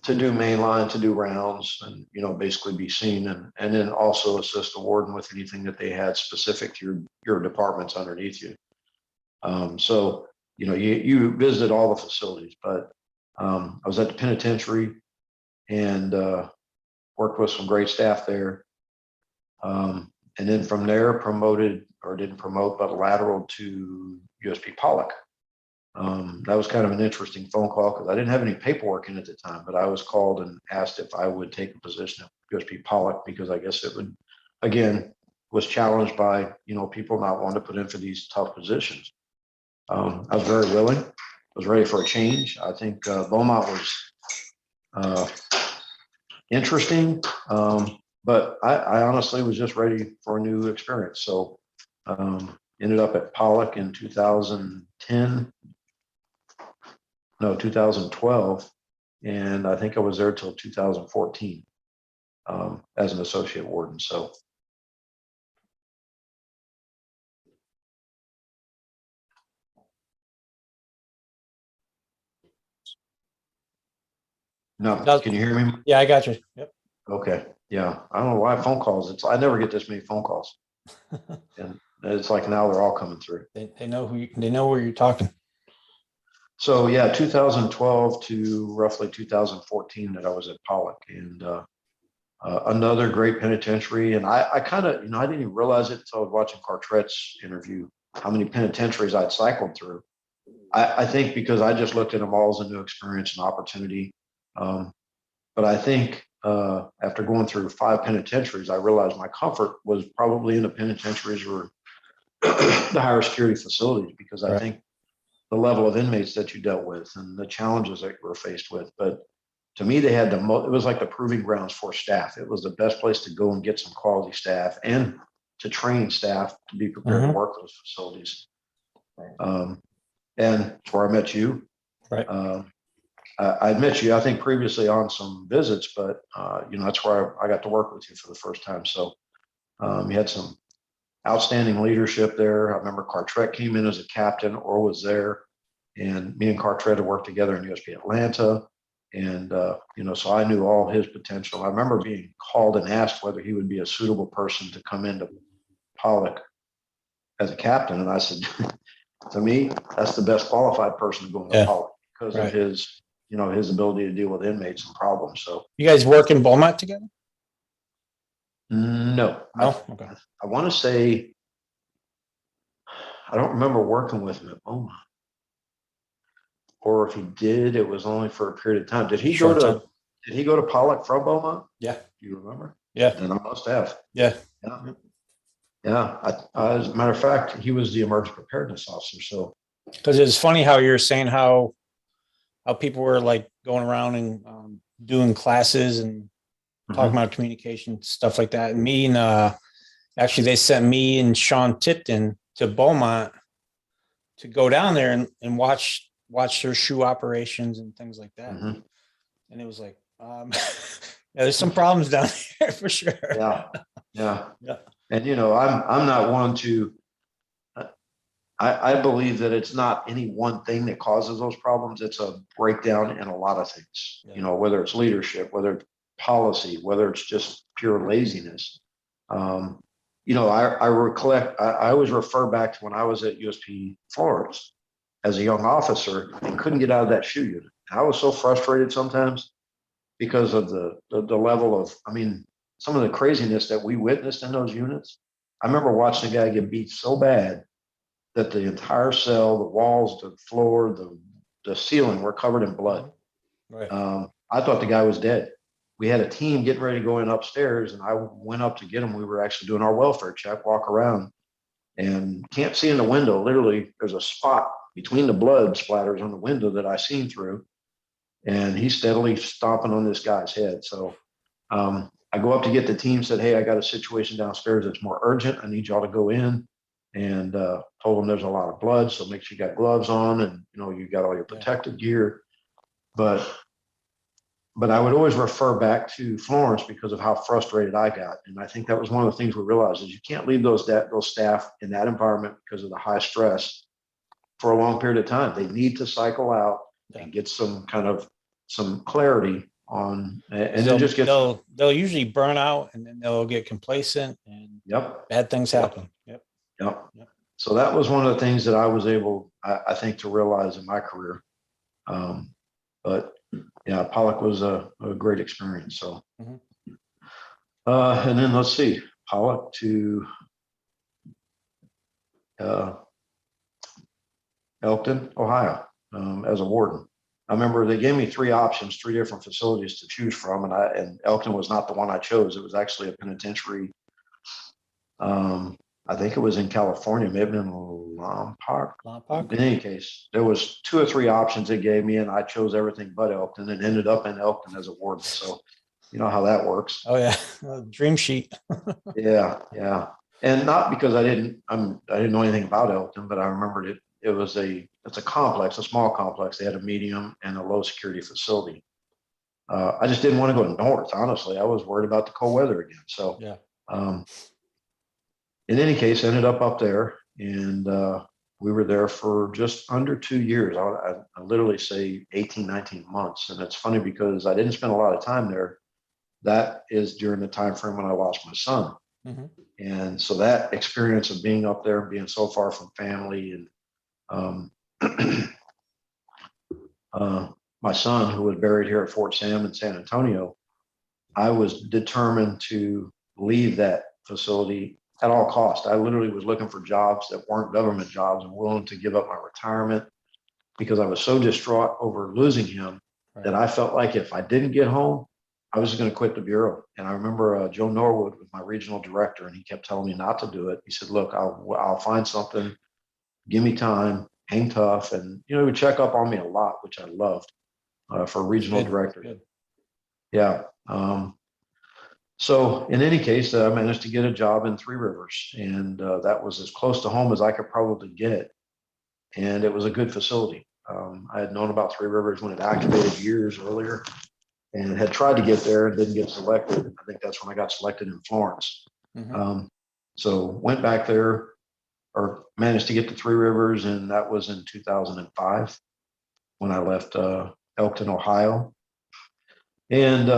to do mainline, to do rounds, and basically be seen, and then also assist the warden with anything that they had specific to your departments underneath you. So you visited all the facilities, but I was at the penitentiary and worked with some great staff there. And then from there, promoted, or didn't promote, but lateral to USP Pollock. That was kind of an interesting phone call, because I didn't have any paperwork in at the time, but I was called and asked if I would take a position at USP Pollock, because I guess it would, again, was challenged by, people not wanting to put in for these tough positions. I was very willing. I was ready for a change. I think Beaumont was interesting, but I honestly was just ready for a new experience. So ended up at Pollock in 2012, and I think I was there till 2014 as an associate warden. So No, can you hear me? Yeah, I got you. Yep. Okay. Yeah. I don't know why phone calls. I never get this many phone calls. And it's like now they're all coming through. They know they know where you're talking. So yeah, 2012 to roughly 2014 that I was at Pollock, and another great penitentiary. And I kind of, I didn't even realize it until I was watching Cartret's interview, how many penitentiaries I'd cycled through. I think because I just looked at them all as a new experience and opportunity. But I think after going through 5 penitentiaries, I realized my comfort was probably in the penitentiaries or the higher security facilities, because I think the level of inmates that you dealt with and the challenges that you were faced with. But to me, they had it was like the proving grounds for staff. It was the best place to go and get some quality staff and to train staff to be prepared to work those facilities. And it's where I met you. Right. I met you, I think, previously on some visits, but that's where I got to work with you for the first time. So you had some outstanding leadership there. I remember Cartret came in as a captain or was there, and me and Cartret had worked together in USP Atlanta. And, so I knew all his potential. I remember being called and asked whether he would be a suitable person to come into Pollock as a captain. And I said, to me, that's the best qualified person to go into Pollock because of his, his ability to deal with inmates and problems. So you guys work in Beaumont together? No. Okay. I want to say, I don't remember working with him at Beaumont. Or if he did, it was only for a period of time. Did he go to Pollock from Beaumont? Yeah. Do you remember? Yeah. Then I must have. Yeah. Yeah. Yeah. As a matter of fact, he was the emergency preparedness officer. So, because it's funny how you're saying how people were like going around and doing classes and talking about communication, stuff like that. And me and actually they sent me and Sean Tipton to Beaumont to go down there and watch their shoe operations and things like that. And it was like, there's some problems down there for sure. Yeah. And I'm not one to. I believe that it's not any one thing that causes those problems. It's a breakdown in a lot of things. Whether it's leadership, whether it's policy, whether it's just pure laziness. I recollect. I always refer back to when I was at USP Florence as a young officer and couldn't get out of that shoe unit. I was so frustrated sometimes because of the level of, some of the craziness that we witnessed in those units. I remember watching a guy get beat so bad that the entire cell, the walls, the floor, the ceiling were covered in blood. Right. I thought the guy was dead. We had a team getting ready to go in upstairs, and I went up to get him. We were actually doing our welfare check, walk around, and can't see in the window. Literally, there's a spot between the blood splatters on the window that I seen through, and he's steadily stomping on this guy's head. So I go up to get the team, said, "Hey, I got a situation downstairs that's more urgent. I need y'all to go in." And told them there's a lot of blood, so make sure you got gloves on and you got all your protective gear. But I would always refer back to Florence because of how frustrated I got. And I think that was one of the things we realized is you can't leave those staff in that environment because of the high stress for a long period of time. They need to cycle out and get some clarity on, and then just get. They'll usually burn out and then they'll get complacent and bad things happen. Yep. So that was one of the things that I was able, I think, to realize in my career. But yeah, Pollock was a great experience. So, and then let's see, Pollock to Elkton, Ohio, as a warden. I remember they gave me 3 options, 3 different facilities to choose from, and Elkton was not the one I chose. It was actually a penitentiary. I think it was in California, maybe in Lompoc. In any case, there was 2 or 3 options they gave me, and I chose everything but Elkton and ended up in Elkton as a warden. So you know how that works. Oh yeah, dream sheet. Yeah. And not because I didn't know anything about Elkton, but I remembered it. It's a complex, a small complex. They had a medium and a low security facility. I just didn't want to go north. Honestly, I was worried about the cold weather again. So in any case, ended up there, and we were there for just under 2 years. I literally say 18, 19 months. And it's funny because I didn't spend a lot of time there. That is during the time frame when I lost my son. Mhm. And so that experience of being up there, being so far from family, and my son, who was buried here at Fort Sam in San Antonio, I was determined to leave that facility at all costs. I literally was looking for jobs that weren't government jobs and willing to give up my retirement because I was so distraught over losing him that Right. I felt like if I didn't get home, I was going to quit the Bureau. And I remember Joe Norwood was my regional director, and he kept telling me not to do it. He said, look, I'll find something. Give me time, hang tough. And, he would check up on me a lot, which I loved for a regional Good. director. Good. Yeah. So in any case, I managed to get a job in Three Rivers, and that was as close to home as I could probably get. And it was a good facility. I had known about Three Rivers when it activated years earlier, and had tried to get there and didn't get selected. I think that's when I got selected in Florence. Mhm. So went back there, or managed to get to Three Rivers, and that was in 2005 when I left Elkton, Ohio, and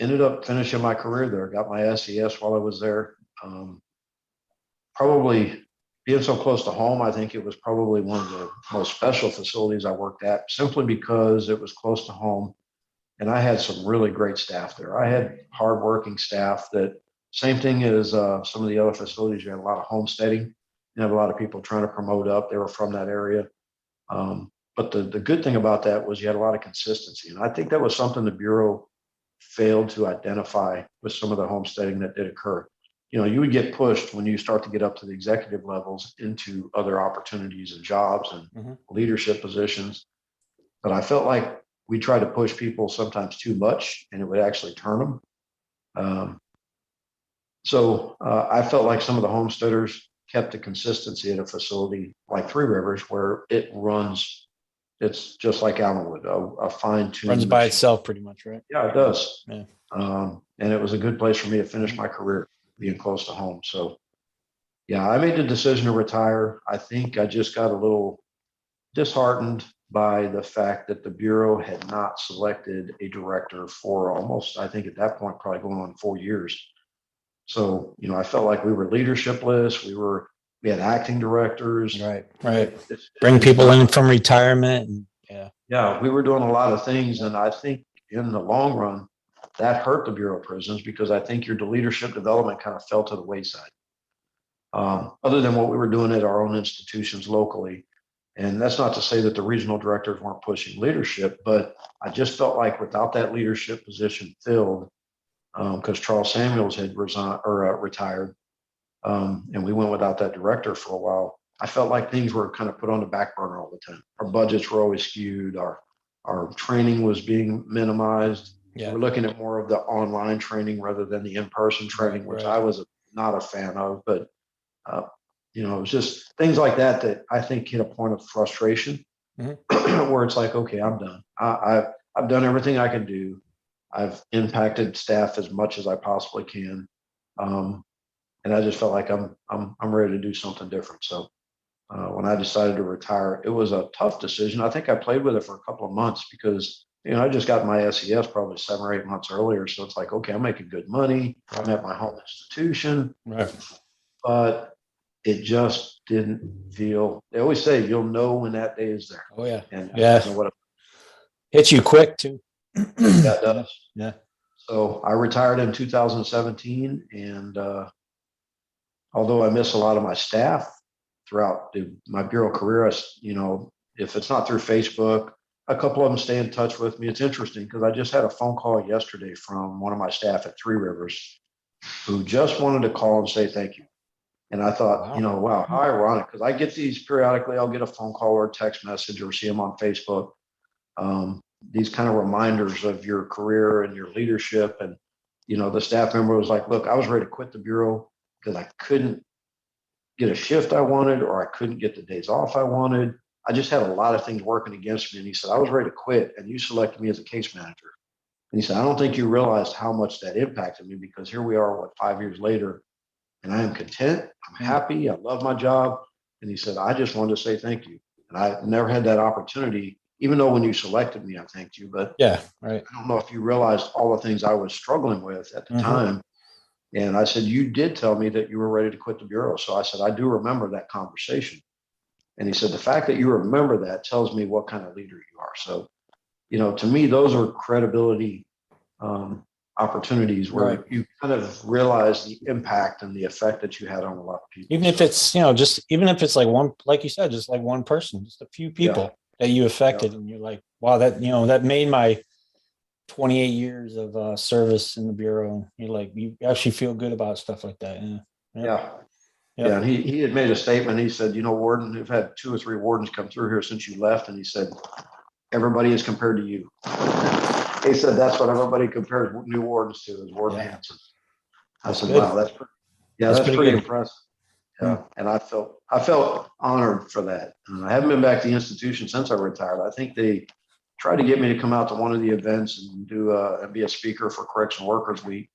ended up finishing my career there. Got my SES while I was there. Probably being so close to home, I think it was probably one of the most special facilities I worked at, simply because it was close to home. And I had some really great staff there. I had hardworking staff that, same thing as some of the other facilities, you had a lot of homesteading. You have a lot of people trying to promote up. They were from that area. But the good thing about that was you had a lot of consistency. And I think that was something the Bureau failed to identify with some of the homesteading that did occur. You would get pushed when you start to get up to the executive levels into other opportunities and jobs and Mhm. leadership positions. But I felt like we tried to push people sometimes too much, and it would actually turn them. So I felt like some of the homesteaders kept the consistency at a facility like Three Rivers, where it runs. It's just like Allenwood, a fine-tuned Runs by machine. itself pretty much, right? Yeah, it does. Yeah. And it was a good place for me to finish Mhm. my career, being close to home. So yeah, I made the decision to retire. I think I just got a little disheartened by the fact that the Bureau had not selected a director for almost, I think at that point, probably going on 4 years. So, I felt like we were leadershipless. We had acting directors. Right. Right. Bring It's people in not, from retirement. And, yeah. yeah, we were doing a lot of things. And I think in the long run, that hurt the Bureau of Prisons, because I think your leadership development kind of fell to the wayside. Other than what we were doing at our own institutions locally. And that's not to say that the regional directors weren't pushing leadership, but I just felt like without that leadership position filled, because Charles Samuels had resigned or retired, and we went without that director for a while. I felt like things were kind of put on the back burner all the time. Our budgets were always skewed. Our training was being minimized. We Yeah. were looking at more of the online training rather than the in-person training, which Right. I was not a fan of. But uh, it was just things like that that I think hit a point of frustration, Mhm. where it's like, okay, I'm done. I've done everything I can do. I've impacted staff as much as I possibly can, and I just felt like I'm ready to do something different. So when I decided to retire, it was a tough decision. I think I played with it for a couple of months because I just got my SES probably 7 or 8 months earlier. So it's like, okay, I'm making good money. I'm at my home institution, Right. but it just didn't feel. They always say you'll know when that day is there, Oh, yeah. and I Yeah. didn't know what Hits you quick, too. that Yeah. does. Yeah. So I retired in 2017, and although I miss a lot of my staff throughout my bureau career, if it's not through Facebook, a couple of them stay in touch with me. It's interesting because I just had a phone call yesterday from one of my staff at Three Rivers who just wanted to call and say thank you. And I thought, Wow. wow, how ironic, because I get these periodically. I'll get a phone call or a text message or see them on Facebook. These kind of reminders of your career and your leadership. And, the staff member was like, look, I was ready to quit the bureau because I couldn't get a shift I wanted, or I couldn't get the days off I wanted. I just had a lot of things working against me. And he said, I was ready to quit, and you selected me as a case manager. And he said, I don't think you realized how much that impacted me, because here we are, 5 years later, and I am content. I'm happy. I love my job. And he said, I just wanted to say thank you. And I never had that opportunity, even though when you selected me, I thanked you. But Yeah. Right. I don't know if you realized all the things I was struggling with at the time. And I said, you did tell me that you were ready to quit the Bureau. So I said, I do remember that conversation. And he said, the fact that you remember that tells me what kind of leader you are. So, to me, those are credibility opportunities where you kind of realize the impact and the effect that you had on a lot of people. Even if it's, even if it's like one, like you said, just like one person, just a few people that you affected. And you're like, wow, that, that made my 28 years of service in the Bureau. You're like, you actually feel good about stuff like that. Yeah. And he had made a statement. He said, Warden, we've had 2 or 3 wardens come through here since you left. And he said, everybody is compared to you. He said, that's what everybody compares new wardens to, is Warden Hanson. I said, wow, that's pretty impressive. Yeah. And I felt honored for that. I haven't been back to the institution since I retired. I think they tried to get me to come out to one of the events and be a speaker for Correctional Workers Week.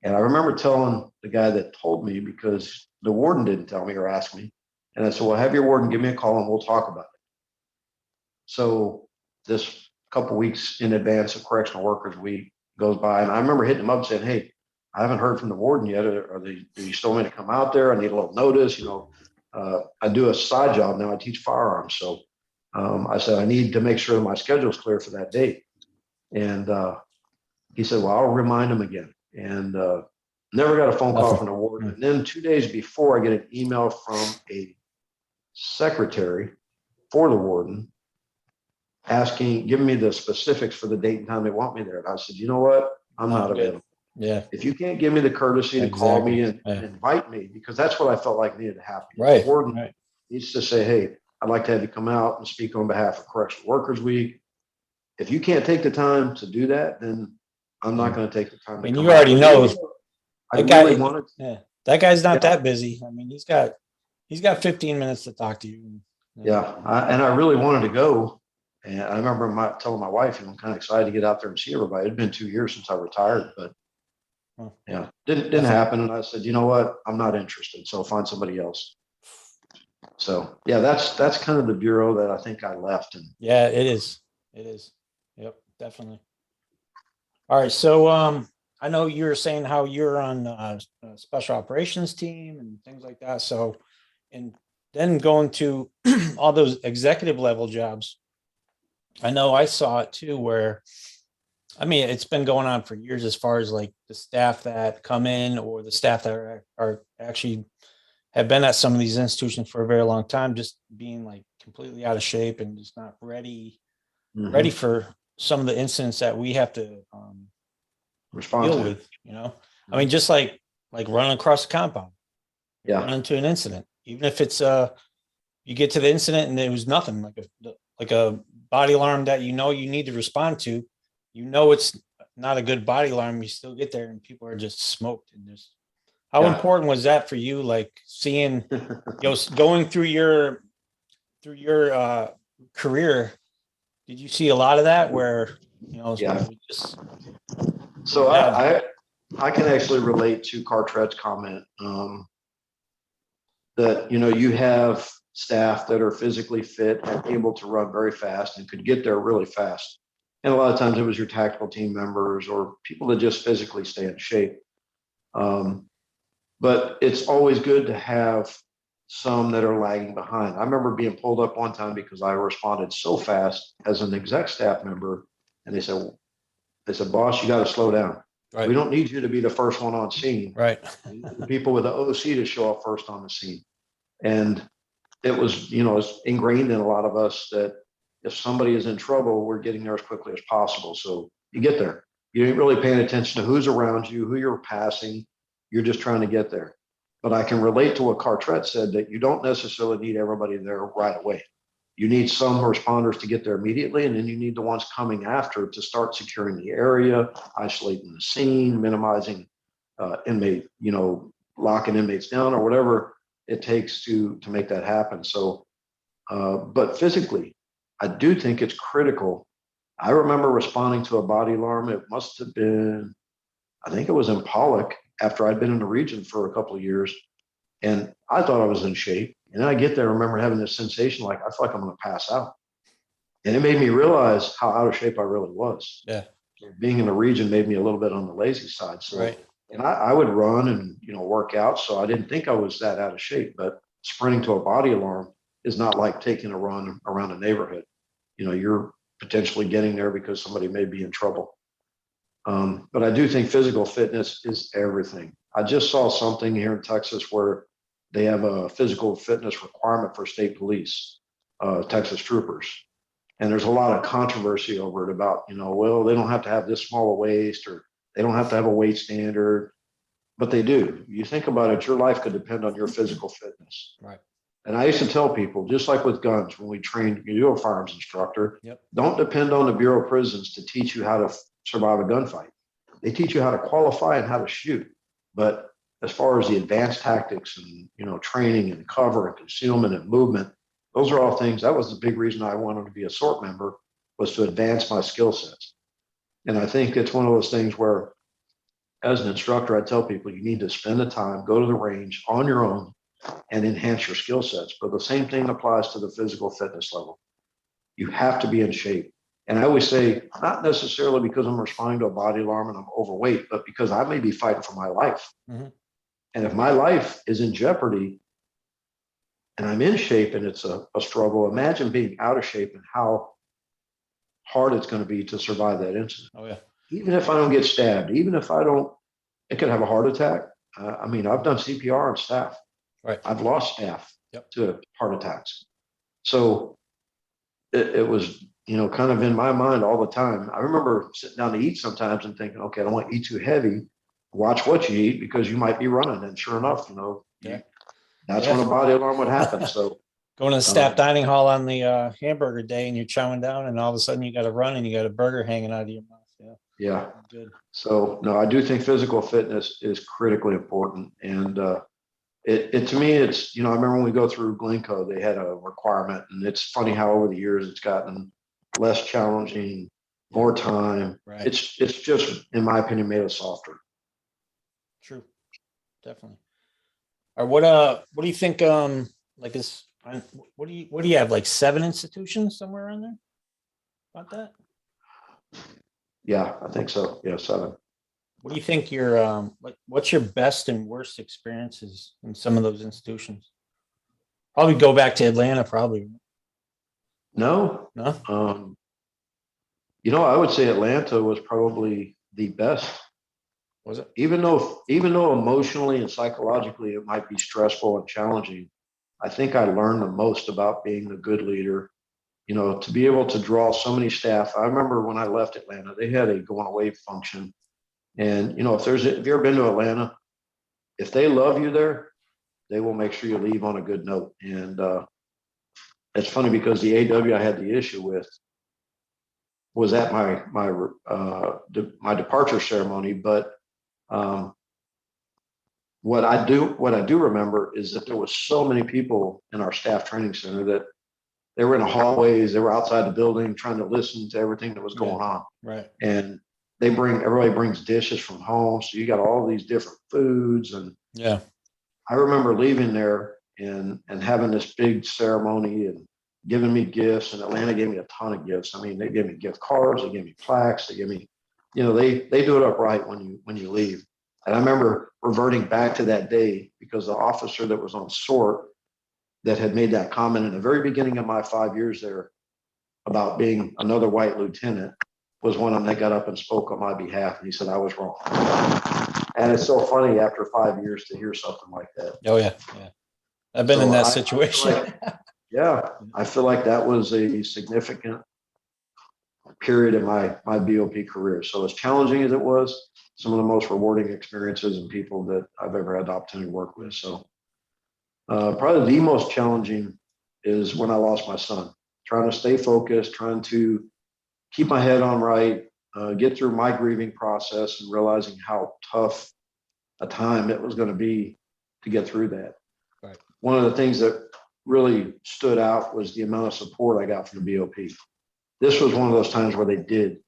And I remember telling the guy that told me, because the warden didn't tell me or ask me. And I said, well, have your warden give me a call and we'll talk about it. So this couple weeks in advance of Correctional Workers Week goes by, and I remember hitting him up saying, hey, I haven't heard from the warden yet. Do you still want me to come out there? I need a little notice. I do a side job now. I teach firearms. So I said, I need to make sure my schedule is clear for that date. And he said, well, I'll remind him again. And never got a phone call from the warden. And then 2 days before, I get an email from a secretary for the warden giving me the specifics for the date and time they want me there. And I said, you know what? I'm not available. Yeah. If you can't give me the courtesy to call me and invite me, because that's what I felt like needed to happen. Right. The warden needs to say, hey, I'd like to have you come out and speak on behalf of Correctional Workers Week. If you can't take the time to do that, then I'm not going to take the time to and come you already know that guy's not that busy. I mean, he's got 15 minutes to talk to you. Yeah. I really wanted to go. And I remember telling my wife, I'm kind of excited to get out there and see everybody. It'd been 2 years since I retired, but didn't happen. And I said, you know what? I'm not interested. So I'll find somebody else. So that's kind of the Bureau that I think I left. And yeah, it is. It is. Yep, definitely. All right. So I know you were saying how you're on a special operations team and things like that. So, and then going to all those executive level jobs, I know I saw it too, where, I mean, it's been going on for years as far as like the staff that come in or the staff that are actually have been at some of these institutions for a very long time, just being like completely out of shape and just not ready for some of the incidents that we have to deal with, I mean, just like running across the compound, run into an incident, even if it's you get to the incident and it was nothing, like a body alarm that you need to respond to, it's not a good body alarm, you still get there and people are just smoked. And just how important was that for you, like seeing going through your career? Did you see a lot of that where so I can actually relate to Cartret's comment that you have staff that are physically fit and able to run very fast and could get there really fast. And a lot of times it was your tactical team members or people that just physically stay in shape. But it's always good to have some that are lagging behind. I remember being pulled up one time because I responded so fast as an exec staff member. And they said, boss, you got to slow down. Right. We don't need you to be the first one on scene. Right. The people with the OC to show up first on the scene. And it was, it's ingrained in a lot of us that if somebody is in trouble, we're getting there as quickly as possible. So you get there. You ain't really paying attention to who's around you, who you're passing. You're just trying to get there. But I can relate to what Cartret said, that you don't necessarily need everybody there right away. You need some responders to get there immediately, and then you need the ones coming after to start securing the area, isolating the scene, minimizing inmate, locking inmates down or whatever it takes to make that happen. So, but physically, I do think it's critical. I remember responding to a body alarm. It must have been, I think it was in Pollock after I'd been in the region for a couple of years. And I thought I was in shape. And then I get there, I remember having this sensation like, I feel like I'm going to pass out. And it made me realize how out of shape I really was. Yeah. Being in the region made me a little bit on the lazy side. So, Right. and I would run and, work out. So I didn't think I was that out of shape, but sprinting to a body alarm is not like taking a run around a neighborhood. You're potentially getting there because somebody may be in trouble. But I do think physical fitness is everything. I just saw something here in Texas where they have a physical fitness requirement for state police, Texas troopers. And there's a lot of controversy over it about, well, they don't have to have this small a waist or they don't have to have a weight standard, but they do. You think about it, your life could depend on your physical fitness. Right. And I used to tell people, just like with guns, when we trained, you're a firearms instructor, Yep. Don't depend on the Bureau of Prisons to teach you how to survive a gunfight. They teach you how to qualify and how to shoot. But as far as the advanced tactics and, training and cover and concealment and movement, those are all things. That was the big reason I wanted to be a SORT member, was to advance my skill sets. And I think it's one of those things where, as an instructor, I tell people you need to spend the time, go to the range on your own and enhance your skill sets. But the same thing applies to the physical fitness level. You have to be in shape. And I always say, not necessarily because I'm responding to a body alarm and I'm overweight, but because I may be fighting for my life. Mm-hmm. And if my life is in jeopardy and I'm in shape and it's a struggle, imagine being out of shape and how hard it's going to be to survive that incident. Oh, yeah. Even if I don't get stabbed, even if it could have a heart attack. I've done CPR on staff. Right. I've lost staff Yep. to heart attacks. So it was, kind of in my mind all the time. I remember sitting down to eat sometimes and thinking, okay, I don't want to eat too heavy. Watch what you eat because you might be running. And sure enough, Yeah. that's when a body alarm would happen. So going to the staff dining hall on the hamburger day and you're chowing down and all of a sudden you got to run and you got a burger hanging out of your mouth. Yeah. Yeah. Good. So no, I do think physical fitness is critically important. And it to me, it's, I remember when we go through Glencoe, they had a requirement, and it's funny how over the years it's gotten less challenging, more time. Right. It's just, in my opinion, made us softer. True. Definitely. Or what do you think, like is, what do you have, like 7 institutions somewhere around there about that? Yeah, I think so. Yeah, 7. What do you think your, what's your best and worst experiences in some of those institutions? Probably go back to Atlanta, probably. No. No? I would say Atlanta was probably the best. Was it? Even though emotionally and psychologically it might be stressful and challenging, I think I learned the most about being a good leader. To be able to draw so many staff. I remember when I left Atlanta, they had a going away function. And, if you've ever been to Atlanta, if they love you there, they will make sure you leave on a good note. And it's funny because the AW I had the issue with was at my departure ceremony. But what I do remember is that there was so many people in our staff training center that they were in the hallways, they were outside the building trying to listen to everything that was going on. Right. And everybody brings dishes from home. So you got all these different foods. And yeah, I remember leaving there and having this big ceremony and giving me gifts. And Atlanta gave me a ton of gifts. I mean, they gave me gift cards, they gave me plaques, they gave me, they do it up right when you leave. And I remember reverting back to that day because the officer that was on SORT that had made that comment in the very beginning of my 5 years there about being another white lieutenant was one of them that got up and spoke on my behalf. And he said, I was wrong. And it's so funny after 5 years to hear something like that. Oh yeah. Yeah. I've been in that situation. I feel like that was a significant period in my BOP career. So as challenging as it was, some of the most rewarding experiences and people that I've ever had the opportunity to work with. So probably the most challenging is when I lost my son, trying to stay focused, trying to keep my head on right, get through my grieving process and realizing how tough a time it was going to be to get through that. Right. One of the things that really stood out was the amount of support I got from the BOP. This was one of those times where they did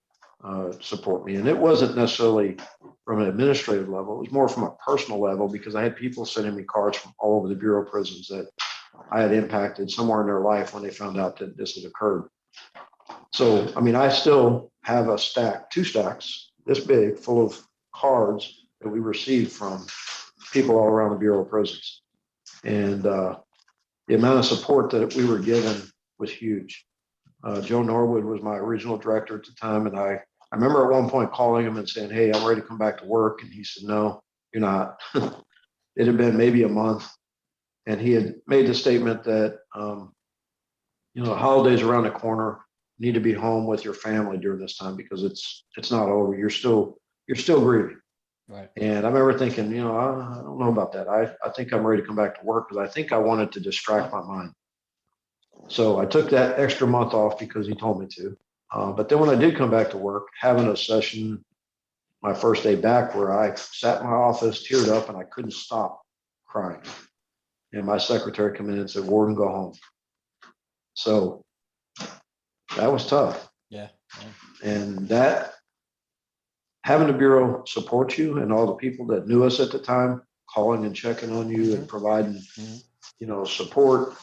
support me. And it wasn't necessarily from an administrative level. It was more from a personal level because I had people sending me cards from all over the Bureau of Prisons that I had impacted somewhere in their life when they found out that this had occurred. So, I mean, I still have a stack, 2 stacks this big full of cards that we received from people all around the Bureau of Prisons. And the amount of support that we were given was huge. Joe Norwood was my original director at the time. And I remember at one point calling him and saying, "Hey, I'm ready to come back to work." And he said, "No, you're not." It had been maybe a month. And he had made the statement that, the holidays around the corner, you need to be home with your family during this time because it's not over. You're still grieving. Right. And I remember thinking, I don't know about that. I think I'm ready to come back to work because I think I wanted to distract my mind. So I took that extra month off because he told me to. But then when I did come back to work, having a session my first day back where I sat in my office, teared up, and I couldn't stop crying. And my secretary came in and said, "Warden, go home." So that was tough. Yeah. And that having the Bureau support you and all the people that knew us at the time, calling and checking on you and providing, support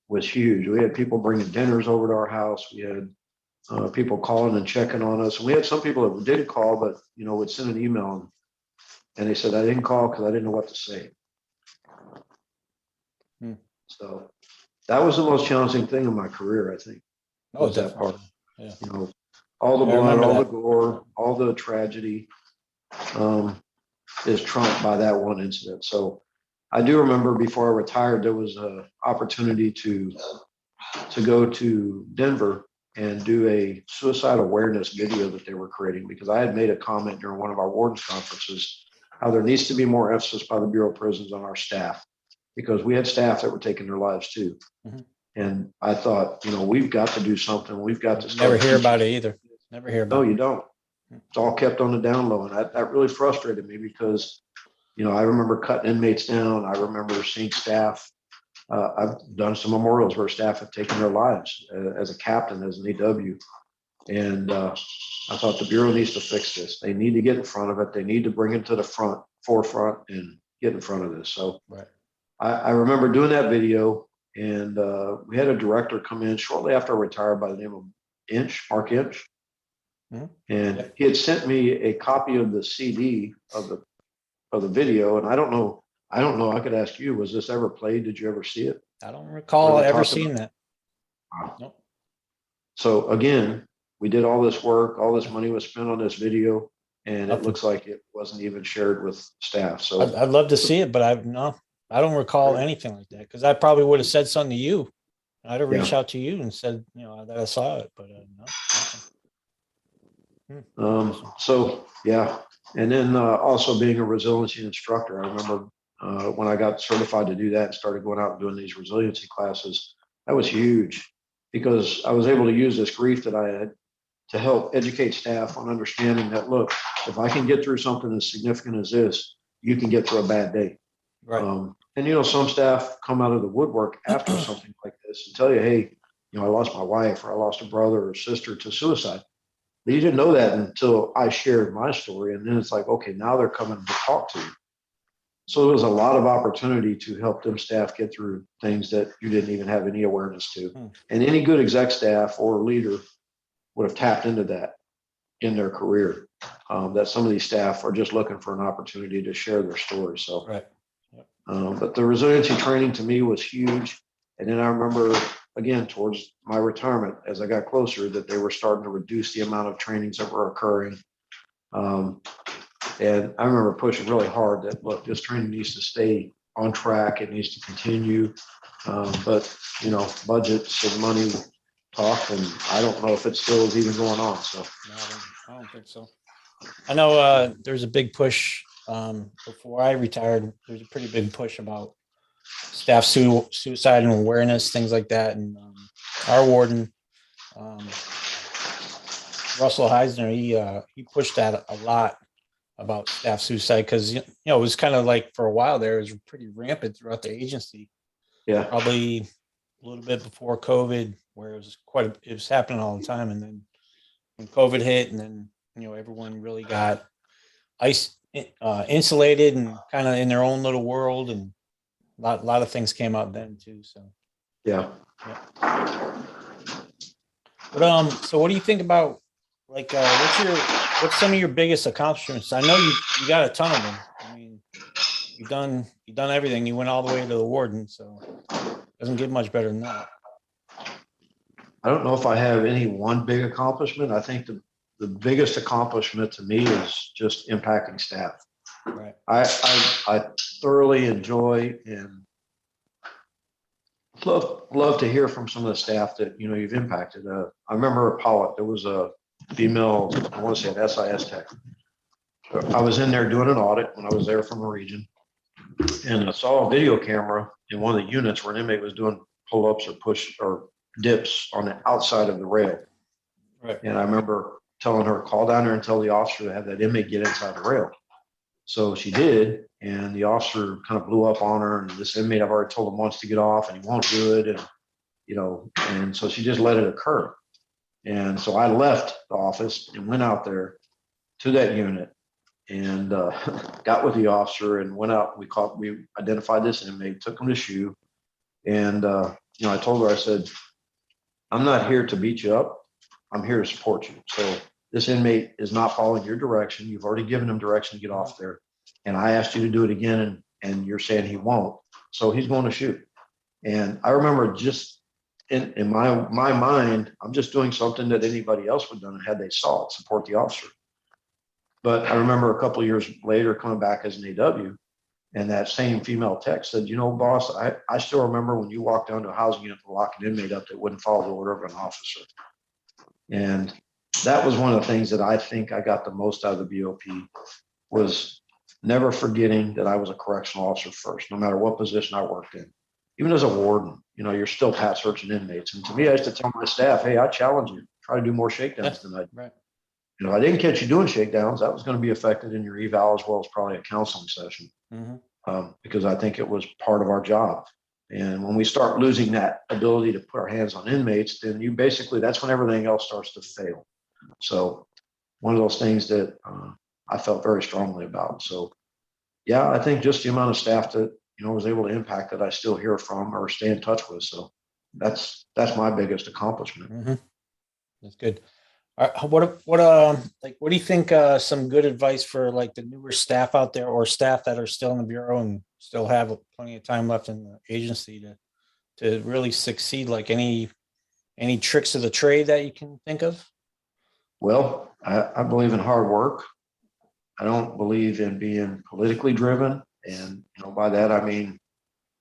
was huge. We had people bringing dinners over to our house. We had people calling and checking on us. We had some people that didn't call, but, would send an email and they said, "I didn't call because I didn't know what to say." So that was the most challenging thing in my career, I think. Oh, That part. Yeah. All the I blood, remember all the that. gore, all the tragedy is trumped by that one incident. So I do remember before I retired, there was an opportunity to go to Denver and do a suicide awareness video that they were creating because I had made a comment during one of our wardens conferences how there needs to be more emphasis by the Bureau of Prisons on our staff because we had staff that were taking their lives too. Mhm. And I thought, we've got to do something. We've got to start. Never hear about it either. Never hear No, about it. you don't. It's all kept on the down low. And that really frustrated me because, I remember cutting inmates down. I remember seeing staff. I've done some memorials where staff have taken their lives as a captain, as an EW. And I thought the Bureau needs to fix this. They need to get in front of it. They need to bring it to the forefront and get in front of this. So Right. I remember doing that video and we had a director come in shortly after I retired by the name of Mark Inch. Mhm. And he had sent me a copy of the CD of the video. And I don't know. I could ask you, was this ever played? Did you ever see it? I don't recall Where they ever talked seeing about- that. Wow. Nope. So again, we did all this work, all this money was spent on this video, and it Nothing. looks like it wasn't even shared with staff. So I'd love to see it, but I don't recall anything like that because I probably would have said something to you. I'd have reached out to you and said, that I saw it, but no. So yeah, and then also being a resiliency instructor, I remember when I got certified to do that and started going out and doing these resiliency classes, that was huge because I was able to use this grief that I had to help educate staff on understanding that, look, if I can get through something as significant as this, you can get through a bad day. Right. And some staff come out of the woodwork after something like this and tell you, "Hey, I lost my wife or I lost a brother or sister to suicide." But you didn't know that until I shared my story. And then it's like, okay, now they're coming to talk to you. So there was a lot of opportunity to help them staff get through things that you didn't even have any awareness to. And any good exec staff or leader would have tapped into that in their career. That some of these staff are just looking for an opportunity to share their story. So, Right. but the resiliency training to me was huge. And then I remember, again, towards my retirement, as I got closer, that they were starting to reduce the amount of trainings that were occurring. And I remember pushing really hard that, look, this training needs to stay on track. It needs to continue. But, budgets and money talk, and I don't know if it still is even going on. So No, I don't think so. I know there's a big push before I retired. There's a pretty big push about staff suicide and awareness, things like that. And our warden, Russell Heisner, he pushed that a lot about staff suicide because it was kind of like for a while there, it was pretty rampant throughout the agency. yeah, Probably a little bit before COVID, where it was happening all the time, and then when COVID hit, and then everyone really got insulated and kind of in their own little world, and a lot of things came out then too. So Yeah. But so what do you think about like what's some of your biggest accomplishments? I know you got a ton of them. I mean, you've done everything. You went all the way to the warden, so it doesn't get much better than that. I don't know if I have any one big accomplishment. I think the biggest accomplishment to me is just impacting staff. Right. I thoroughly enjoy and love to hear from some of the staff that, you've impacted. I remember Pollock, there was a female, I want to say an SIS tech. I was in there doing an audit when I was there from the region, and I saw a video camera in one of the units where an inmate was doing pull-ups or push or dips on the outside of the rail. Right. And I remember telling her, call down there and tell the officer to have that inmate get inside the rail. So she did, and the officer kind of blew up on her, and this inmate, I've already told him once to get off and he won't do it. And so she just let it occur. And so I left the office and went out there to that unit and got with the officer and went out. We identified this inmate, took him to SHU. And, I told her, I said, I'm not here to beat you up. I'm here to support you. So this inmate is not following your direction. You've already given him direction to get off there. And I asked you to do it again, and you're saying he won't. So he's going to SHU. And I remember just in my mind, I'm just doing something that anybody else would have done had they saw it, support the officer. But I remember a couple of years later coming back as an AW, and that same female tech said, boss, I still remember when you walked down to a housing unit to lock an inmate up that wouldn't follow the order of an officer. And that was one of the things that I think I got the most out of the BOP was never forgetting that I was a correctional officer first, no matter what position I worked in. Even as a warden, you're still pat searching inmates. And to me, I used to tell my staff, hey, I challenge you, try to do more shakedowns tonight. Right. If I didn't catch you doing shakedowns, that was going to be affected in your eval as well as probably a counseling session. Because I think it was part of our job. And when we start losing that ability to put our hands on inmates, then that's when everything else starts to fail. So one of those things that I felt very strongly about. So yeah, I think just the amount of staff that, was able to impact that I still hear from or stay in touch with. So that's my biggest accomplishment. That's good. What do you think some good advice for like the newer staff out there or staff that are still in the bureau and still have plenty of time left in the agency to really succeed? Like any tricks of the trade that you can think of? Well, I believe in hard work. I don't believe in being politically driven. And by that, I mean,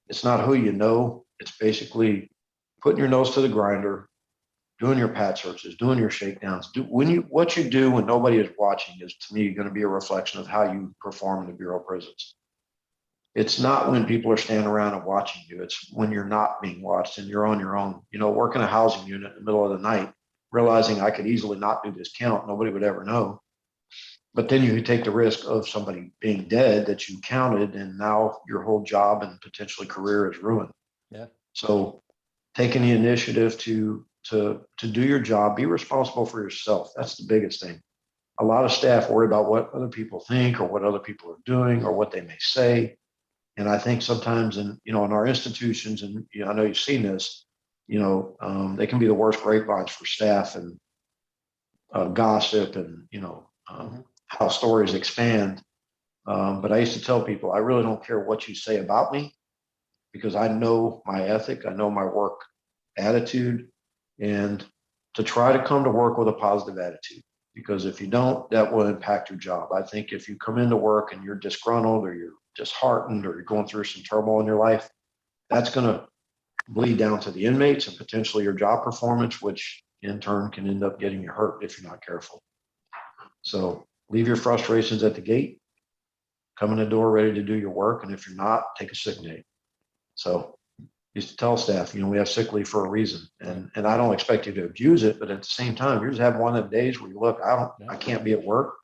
it's not who you know. It's basically putting your nose to the grinder, doing your pat searches, doing your shakedowns. What you do when nobody is watching is, to me, going to be a reflection of how you perform in the Bureau of Prisons. It's not when people are standing around and watching you. It's when you're not being watched and you're on your own. Working a housing unit in the middle of the night, realizing I could easily not do this count. Nobody would ever know. But then you take the risk of somebody being dead that you counted, and now your whole job and potentially career is ruined. Yeah. So taking the initiative to do your job, be responsible for yourself. That's the biggest thing. A lot of staff worry about what other people think or what other people are doing or what they may say. And I think sometimes in our institutions, and I know you've seen this, they can be the worst grapevines for staff and gossip and, how stories expand. But I used to tell people, I really don't care what you say about me because I know my ethic, I know my work attitude, and to try to come to work with a positive attitude. Because if you don't, that will impact your job. I think if you come into work and you're disgruntled or you're disheartened or you're going through some turmoil in your life, that's going to bleed down to the inmates and potentially your job performance, which in turn can end up getting you hurt if you're not careful. So leave your frustrations at the gate, come in the door ready to do your work. And if you're not, take a sick day. So used to tell staff, we have sick leave for a reason. And I don't expect you to abuse it, but at the same time, you're just having one of the days where you look, I can't be at work.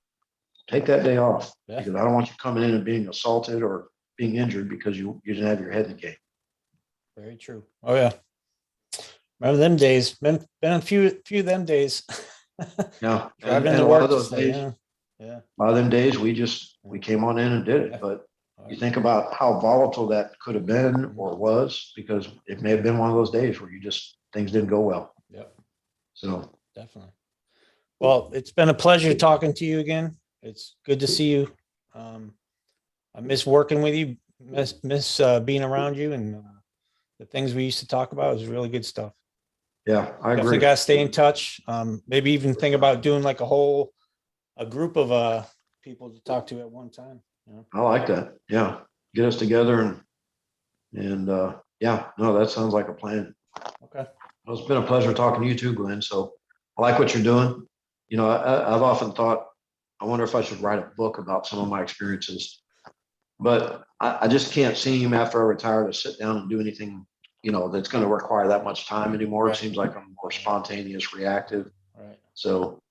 Take that day off because I don't want you coming in and being assaulted or being injured because you didn't have your head in the game. Very true. Oh yeah. Remember them days? Been a few of them days. Yeah. Driving and to a work lot of those days, yeah. a lot of them days we came on in and did it. But You think about how volatile that could have been or was, because it may have been one of those days where things didn't go well. Yep, So, definitely. Well, it's been a pleasure talking to you again. It's good to see you. I miss working with you, miss being around you, and the things we used to talk about is really good stuff. yeah, I Definitely agree. got to stay in touch. Maybe even think about doing like a group of people to talk to at one time. You know? I like that. Yeah. Get us together and yeah, no, that sounds like a plan. Okay. Well, it's been a pleasure talking to you too, Glenn. So I like what you're doing. You know, I've often thought, I wonder if I should write a book about some of my experiences, but I just can't seem after I retire to sit down and do anything, that's going to require that much time anymore. Right. It seems like I'm more spontaneous, reactive. Right. So,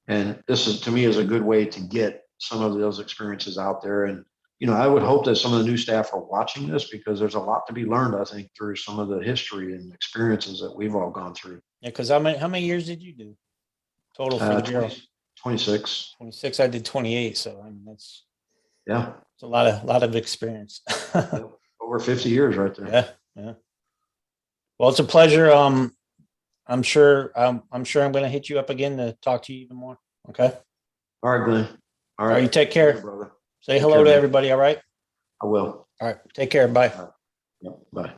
and this is, to me, is a good way to get some of those experiences out there. And, I would hope that some of the new staff are watching this, because there's a lot to be learned, I think, through some of the history and experiences that we've all gone through. Yeah. Because how many years did you do total for the bureau? 26. 26. I did 28. So I mean, that's Yeah. it's a lot of experience. Yep. Over 50 years right there. Yeah. Yeah. Well, it's a pleasure. I'm sure I'm going to hit you up again to talk to you even more. Okay. All right, Glenn. All All right. You right. take care. Brother. Say Take hello care, to man. everybody. All right. I will. All right. Take care. Bye. Yep. Bye.